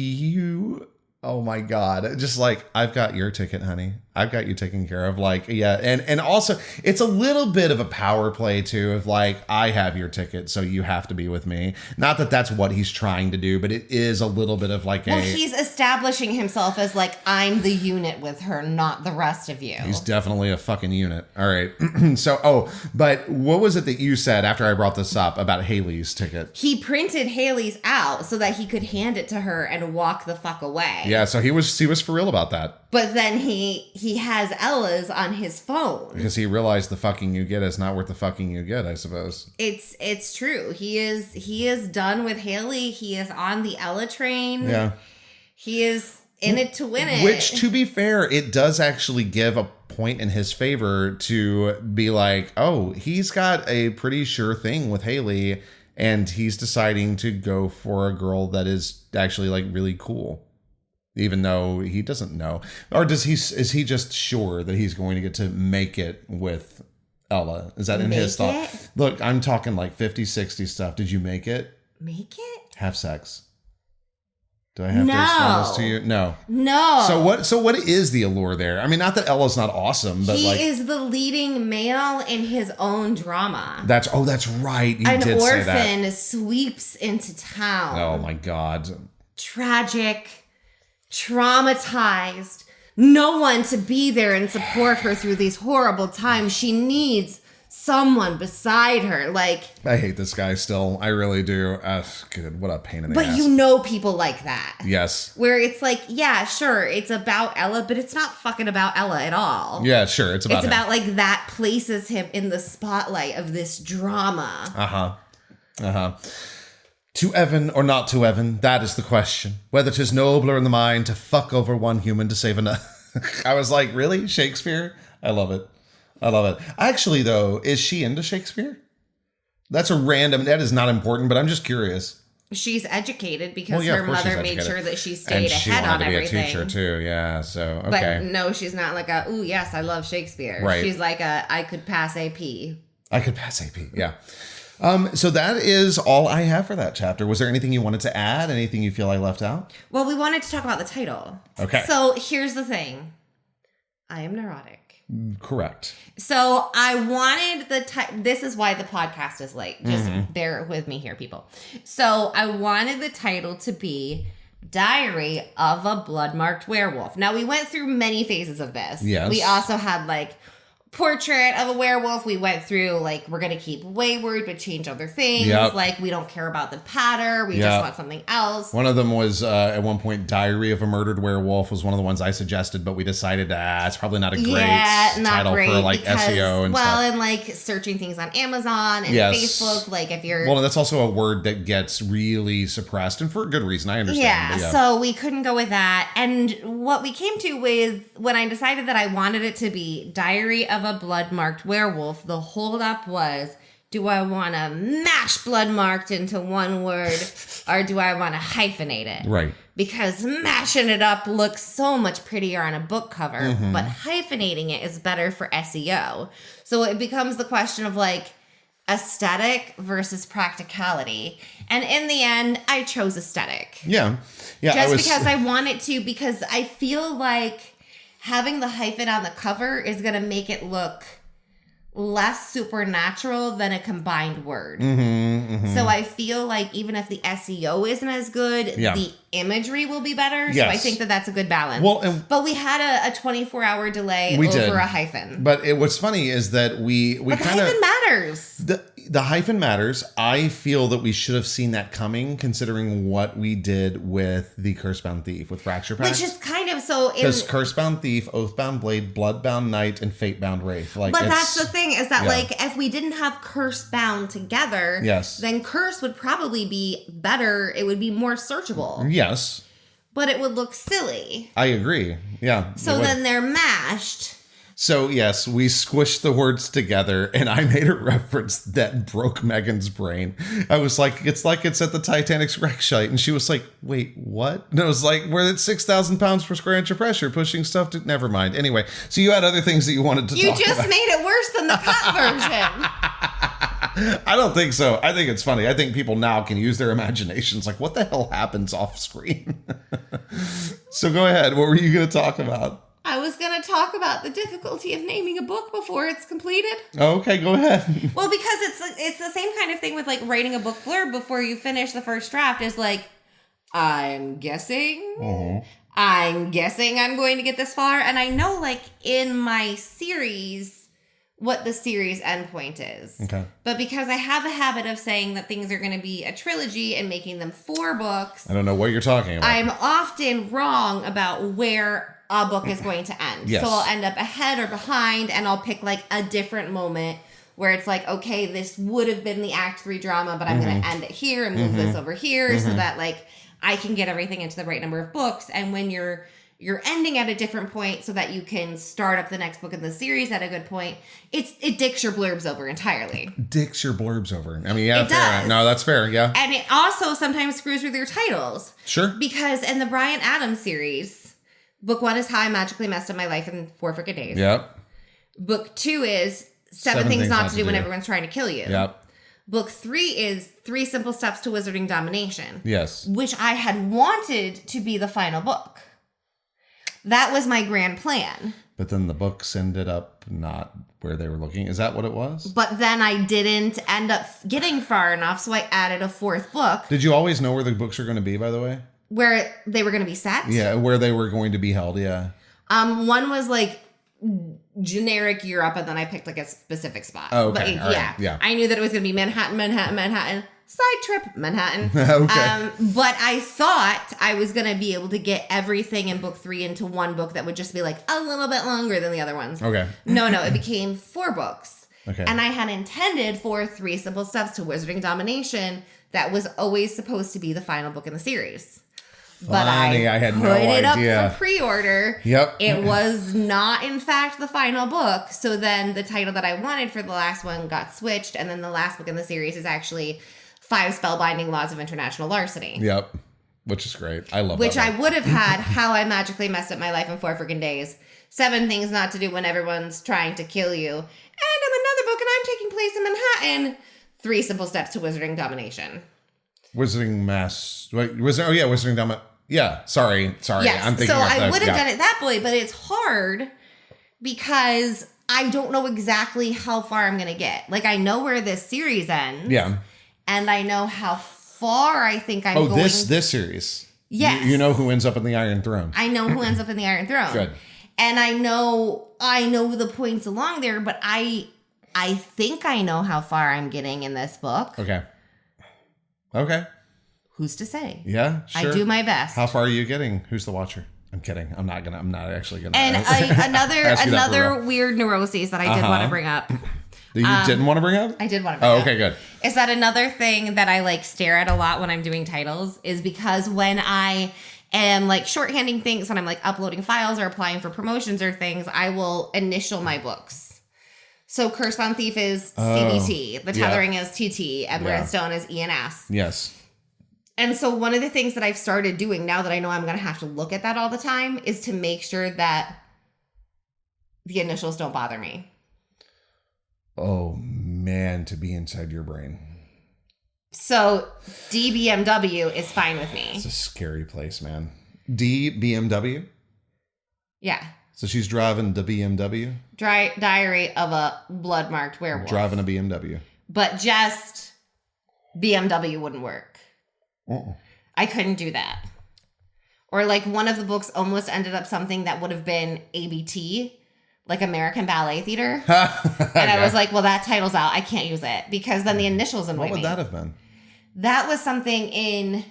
oh my God. Just like, I've got your ticket, honey. I've got you taken care of. Like, yeah. And also it's a little bit of a power play too of like, I have your ticket, so you have to be with me. Not that that's what he's trying to do, but it is a little bit of like he's establishing himself as like, I'm the unit with her, not the rest of you. He's definitely a fucking unit. All right. So, but what was it that you said after I brought this up about Haley's ticket? He printed Haley's out so that he could hand it to her and walk the fuck away. Yeah. So he was for real about that. But then he has Ella's on his phone. Because he realized the fucking you get is not worth the fucking you get, I suppose. It's true. He is done with Haley. He is on the Ella train. Yeah. He is in it to win it. Which, to be fair, it does actually give a point in his favor to be like, oh, he's got a pretty sure thing with Haley, and he's deciding to go for a girl that is actually like really cool. Even though he doesn't know. Or is he just sure that he's going to get to make it with Ella? Is that in his thought? Look, I'm talking like 50, 60 stuff. Did you make it? Make it? Have sex. Do I have to explain this to you? No. No. So what is the allure there? I mean, not that Ella's not awesome, but he is the leading male in his own drama. That's right. You did say that. An orphan sweeps into town. Oh my God. Tragic. Traumatized, no one to be there and support her through these horrible times. She needs someone beside her. Like, I hate this guy still. I really do. Good. What a pain in the ass. But you know people like that. Yes. Where it's like, yeah, sure, it's about Ella, but it's not fucking about Ella at all. Yeah, sure. It's about him. Like that places him in the spotlight of this drama. To Evan or not to Evan, that is the question. Whether 'tis nobler in the mind to fuck over one human to save another. I was like, really? Shakespeare? I love it. Actually, though, is she into Shakespeare? That is not important, but I'm just curious. She's educated because her mother made sure that she stayed ahead on everything. She wanted to be a teacher too, yeah. So okay. But no, she's not like ooh, yes, I love Shakespeare. Right. She's like I could pass AP. Yeah. So that is all I have for that chapter. Was there anything you wanted to add? Anything you feel I left out? Well, we wanted to talk about the title. Okay. So here's the thing. I am neurotic. Correct. So I wanted this is why the podcast is late. Just bear with me here, people. So I wanted the title to be Diary of a Blood-Marked Werewolf. Now, we went through many phases of this. Yes. We also had like portrait of a werewolf. We went through like we're gonna keep wayward but change other things. Yep. Like we don't care about the patter. We just want something else. One of them was at one point Diary of a Murdered Werewolf was one of the ones I suggested, but we decided it's probably not a great title for like SEO and stuff. And like searching things on Amazon and Facebook, like if you're that's also a word that gets really suppressed and for a good reason. I understand. Yeah, so we couldn't go with that. And what we came to with when I decided that I wanted it to be Diary of a Blood-Marked Werewolf, the holdup was, do I want to mash blood-marked into one word or do I want to hyphenate it? Right. Because mashing it up looks so much prettier on a book cover, but hyphenating it is better for SEO. So it becomes the question of like aesthetic versus practicality. And in the end, I chose aesthetic. Yeah. Because I wanted to, because I feel like having the hyphen on the cover is going to make it look less supernatural than a combined word. So I feel like even if the SEO isn't as good, the imagery will be better. So I think that that's a good balance. Well, but we had a 24-hour delay over a hyphen. But what's funny is that we kind of... the hyphen matters. The hyphen matters. I feel that we should have seen that coming, considering what we did with the Cursebound Thief, with Fracture Pact. Which is kind of so... Because Cursebound Thief, Oathbound Blade, Bloodbound Knight, and Fatebound Wraith. But that's the thing, is that like if we didn't have Cursebound together, then Curse would probably be better. It would be more searchable. Yes. But it would look silly. I agree. Yeah. So then they're mashed. So, yes, we squished the words together, and I made a reference that broke Megan's brain. I was like it's at the Titanic's wreck site, and she was like, wait, what? And I was like, we're at 6,000 pounds per square inch of pressure, pushing stuff to... Never mind. Anyway, so you had other things that you wanted to talk about. You just made it worse than the cut version. I don't think so. I think it's funny. I think people now can use their imaginations. Like, what the hell happens off screen? So go ahead. What were you going to talk about? I was going to talk about the difficulty of naming a book before it's completed. Oh, okay, go ahead. Well, because it's the same kind of thing with like writing a book blurb before you finish the first draft is like, I'm guessing I'm going to get this far. And I know like in my series what the series endpoint is. Okay. But because I have a habit of saying that things are going to be a trilogy and making them 4 books. I don't know what you're talking about. I'm often wrong about where a book is going to end. Yes. So I'll end up ahead or behind, and I'll pick like a different moment where it's like, okay, this would have been the Act 3 drama, but I'm going to end it here and move this over here so that like I can get everything into the right number of books. And when you're ending at a different point so that you can start up the next book in the series at a good point, it dicks your blurbs over entirely. Dicks your blurbs over. I mean, yeah, it does. No, that's fair, yeah. And it also sometimes screws with your titles. Sure. Because in the Bryan Adams series, Book 1 is How I Magically Messed Up My Life in 4 Frickin' Days. Yep. Book 2 is 7 Things Not to Do When Everyone's Trying to Kill You. Yep. Book 3 is 3 Simple Steps to Wizarding Domination. Yes. Which I had wanted to be the final book. That was my grand plan. But then the books ended up not where they were looking. Is that what it was? But then I didn't end up getting far enough, so I added a 4th book. Did you always know where the books were going to be, by the way? Where they were going to be set? Yeah, where they were going to be held, yeah. One was like generic Europe, and then I picked like a specific spot. Oh, okay. But yeah. I knew that it was going to be Manhattan. Side trip, Manhattan. Okay. But I thought I was going to be able to get everything in book 3 into one book that would just be like a little bit longer than the other ones. Okay. No, it became 4 books. Okay. And I had intended for 3 Simple Steps to Wizarding Domination that was always supposed to be the final book in the series. But I had put it up for pre-order. Yep. It was not, in fact, the final book. So then the title that I wanted for the last one got switched. And then the last book in the series is actually 5 Spellbinding Laws of International Larceny. Yep. Which is great. I love Which that I would have had How I Magically Messed Up My Life in 4 Freaking Days. 7 Things Not to Do When Everyone's Trying to Kill You. And I'm another book, and I'm taking place in Manhattan. 3 Simple Steps to Wizarding Domination. Wizarding Domination. Yeah, sorry. Yes. I'm thinking so I would have done it that way, but it's hard because I don't know exactly how far I'm going to get. Like, I know where this series ends. Yeah. And I know how far I think I'm going. Oh, this series. Yes. You know who ends up in the Iron Throne. I know who ends up in the Iron Throne. Good. And I know the points along there, but I think I know how far I'm getting in this book. Okay. Who's to say? Yeah, sure. I do my best. How far are you getting? Who's the watcher? I'm kidding. I'm not actually gonna. And another weird neuroses that I did want to bring up. That you didn't want to bring up? I did want to bring up. Oh, okay, good. Is that another thing that I like stare at a lot when I'm doing titles is because when I am like shorthanding things, when I'm like uploading files or applying for promotions or things, I will initial my books. So Cursebound Thief is CBT, The Tethering is TT, Emerald Stone is ENS. Yes. And so one of the things that I've started doing now that I know I'm going to have to look at that all the time is to make sure that the initials don't bother me. Oh, man, to be inside your brain. So DBMW is fine with me. It's a scary place, man. DBMW? Yeah. So she's driving the BMW? Diary of a blood-marked werewolf. Driving a BMW. But just BMW wouldn't work. I couldn't do that. Or like one of the books almost ended up something that would have been ABT, like American Ballet Theater. And I was like, well, that title's out. I can't use it because then the initials annoy me. What would that have been? That was something in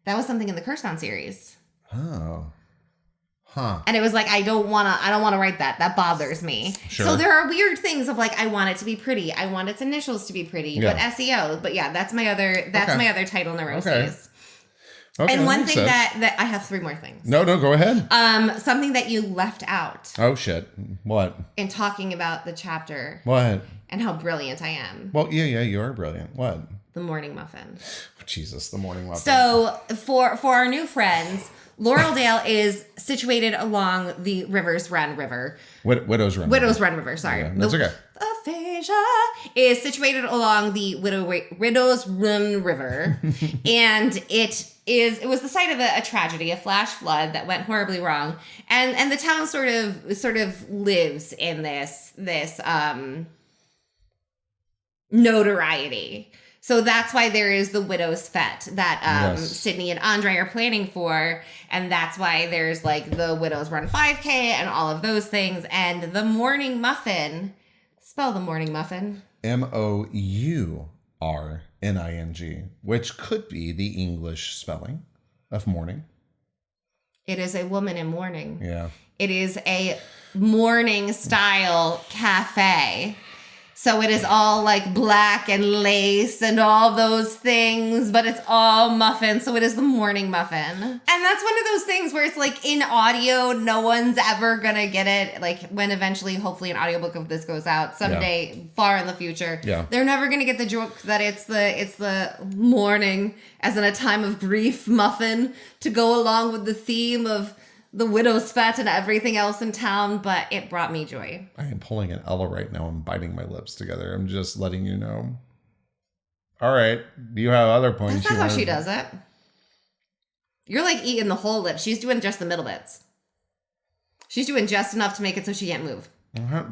the Cursebound series. Oh. Huh. And it was like, I don't want to write that. That bothers me. Sure. So there are weird things of like, I want it to be pretty. I want its initials to be pretty, but SEO. But yeah, that's my other title neuroses. Okay, and one thing that I have 3 more things. No, go ahead. Something that you left out. Oh shit. What? In talking about the chapter. What? And how brilliant I am. Well, yeah, you are brilliant. What? The morning muffin. Jesus, the morning muffin. So for our new friends, Laureldale is situated along the Rivers Run River. Widow's Run River, sorry. Yeah, that's okay. Aphasia is situated along the Widow's Run River. And it was the site of a tragedy, a flash flood that went horribly wrong. And the town sort of lives in this notoriety. So that's why there is the Widow's Fete that Sydney and Andre are planning for. And that's why there's like the Widows Run 5K and all of those things. And the morning muffin, spell the morning muffin. MOURNING, which could be the English spelling of morning. It is a woman in mourning. Yeah. It is a morning style cafe. So it is all like black and lace and all those things, but it's all muffin. So it is the morning muffin. And that's one of those things where it's like in audio, no one's ever going to get it. Like when eventually, hopefully an audiobook of this goes out someday far in the future. Yeah. They're never going to get the joke that it's the mourning as in a time of grief muffin to go along with the theme of the Widow's Fete and everything else in town, but it brought me joy. I am pulling an Ella right now. I'm biting my lips together. I'm just letting you know. All right. Do you have other points? That's not how she does it. You're like eating the whole lip. She's doing just the middle bits. She's doing just enough to make it so she can't move.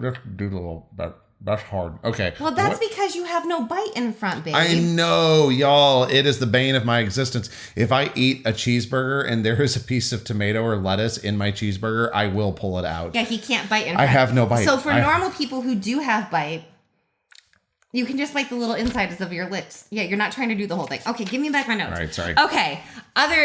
Just do a little bit That's hard. Okay. Well, that's because you have no bite in front, babe. I know, y'all. It is the bane of my existence. If I eat a cheeseburger and there is a piece of tomato or lettuce in my cheeseburger, I will pull it out. Yeah, he can't bite in front. I have no bite. So for normal people who do have bite, you can just bite the little insides of your lips. Yeah, you're not trying to do the whole thing. Okay, give me back my notes. All right, sorry. Okay.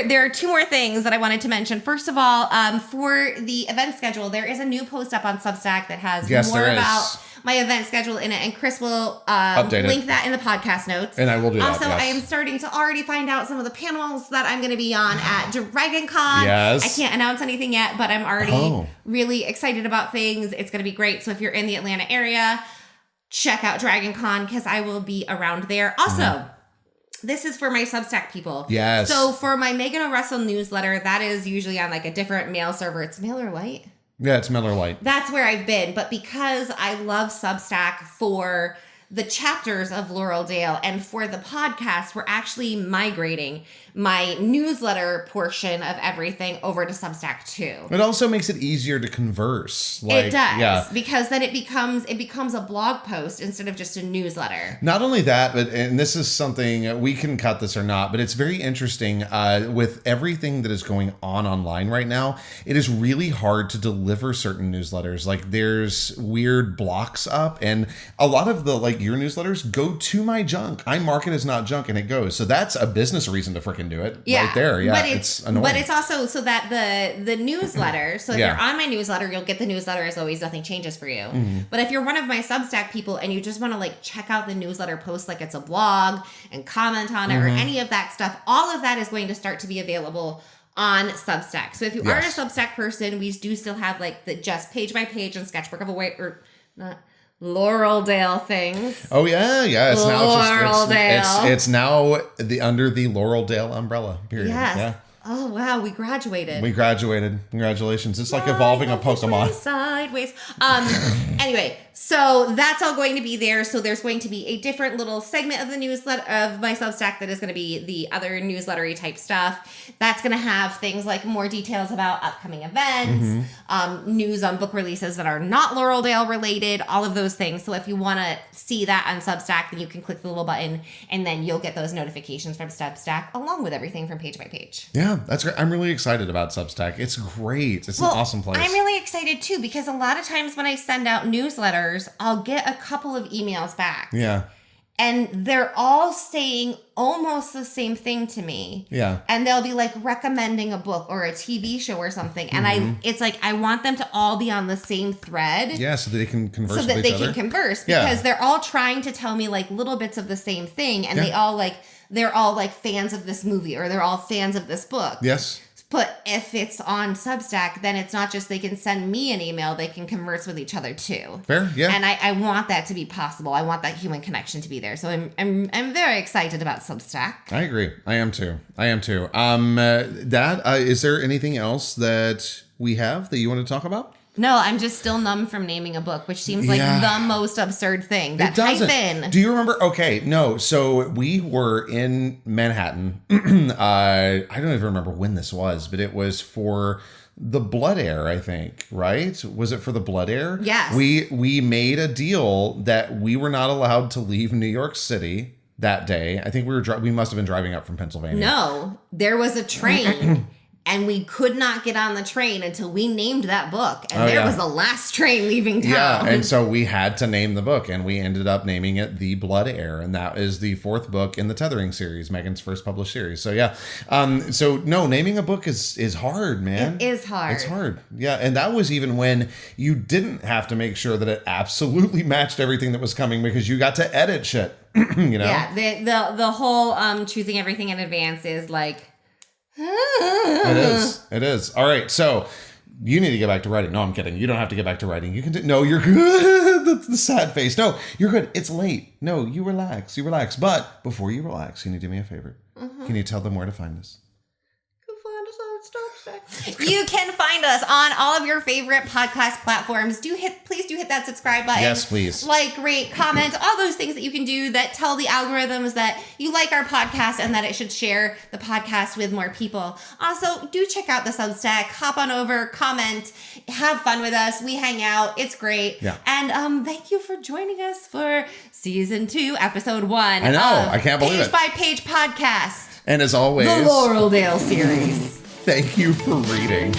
There are two more things that I wanted to mention. First of all, for the event schedule, there is a new post up on Substack that has more about my event schedule in it, and Chris will link that in the podcast notes. And I will do that. Also, I am starting to already find out some of the panels that I'm going to be on at Dragon Con. Yes. I can't announce anything yet, but I'm already really excited about things. It's going to be great. So if you're in the Atlanta area, check out Dragon Con because I will be around there. Also, this is for my Substack people. Yes. So for my Megan O'Russell newsletter, that is usually on like a different mail server. It's MailerLite. Yeah, it's Miller Lite. That's where I've been. But because I love Substack for the chapters of Laureldale and for the podcast, we're actually migrating my newsletter portion of everything over to Substack too. It also makes it easier to converse. It does, because then it becomes a blog post instead of just a newsletter. Not only that, but and this is something we can cut this or not, but it's very interesting with everything that is going on online right now. It is really hard to deliver certain newsletters. Like there's weird blocks up, and a lot of the your newsletters go to my junk. I mark it as not junk, and it goes. So that's a business reason to freaking do it. Yeah, right there. Yeah, but it's annoying. But it's also so that the newsletter. So if you're on my newsletter, you'll get the newsletter as always. Nothing changes for you. But if you're one of my Substack people and you just want to check out the newsletter post like it's a blog and comment on it or any of that stuff, all of that is going to start to be available on Substack. So if you aren't a Substack person, we do still have the just page by page and Sketchbook of a way or not. Laureldale things. Oh yeah. It's Laureldale. now it's now under the Laureldale umbrella. Period. Yes. Yeah. Oh wow, we graduated. Congratulations. It's like evolving a Pokemon. Sideways. Anyway, so that's all going to be there. So there's going to be a different little segment of the newsletter of my Substack that is going to be the other newslettery type stuff. That's going to have things like more details about upcoming events, news on book releases that are not Laureldale related, all of those things. So if you want to see that on Substack, then you can click the little button and then you'll get those notifications from Substack along with everything from page by page. Yeah, that's great. I'm really excited about Substack. It's great. It's an awesome place. I'm really excited too because a lot of times when I send out newsletters, I'll get a couple of emails back. Yeah. And they're all saying almost the same thing to me. Yeah. And they'll be recommending a book or a TV show or something. And it's I want them to all be on the same thread. Yeah, so that they can converse so that with they each other. can converse. Because they're all trying to tell me little bits of the same thing. And they all they're all fans of this movie or they're all fans of this book. Yes. But if it's on Substack, then it's not just they can send me an email, they can converse with each other too. Fair, yeah. And I want that to be possible. I want that human connection to be there. So I'm very excited about Substack. I agree. I am too. Dad, is there anything else that we have that you want to talk about? No, I'm just still numb from naming a book, which seems like the most absurd thing. That hyphen. Do you remember? Okay, no. So we were in Manhattan. I don't even remember when this was, but it was for the Blood Heir, I think, right? Was it for the Blood Heir? Yes. We made a deal that we were not allowed to leave New York City that day. I think we must have been driving up from Pennsylvania. No, there was a train. And we could not get on the train until we named that book. And there was the last train leaving town. Yeah, and so we had to name the book. And we ended up naming it The Blood Heir. And that is the 4th book in the Tethering series, Megan's first published series. So yeah. So no, naming a book is hard, man. It is hard. It's hard. Yeah, and that was even when you didn't have to make sure that it absolutely matched everything that was coming because you got to edit shit. You know? Yeah, the whole choosing everything in advance is It is. All right. So you need to get back to writing. No, I'm kidding. You don't have to get back to writing. You can no, you're good. That's the sad face. No, you're good. It's late. No, you relax. But before you relax, can you do me a favor? Can you tell them where to find us? Find us on Substack. You can find us on all of your favorite podcast platforms. Please do hit that subscribe button. Yes, please. Like, rate, comment, all those things that you can do that tell the algorithms that you like our podcast and that it should share the podcast with more people. Also, do check out the Substack. Hop on over, comment, have fun with us. We hang out. It's great. Yeah. And thank you for joining us for season 2, episode 1. I know. I can't believe it. Page by Page podcast. And as always, The Laureldale series. thank you for reading.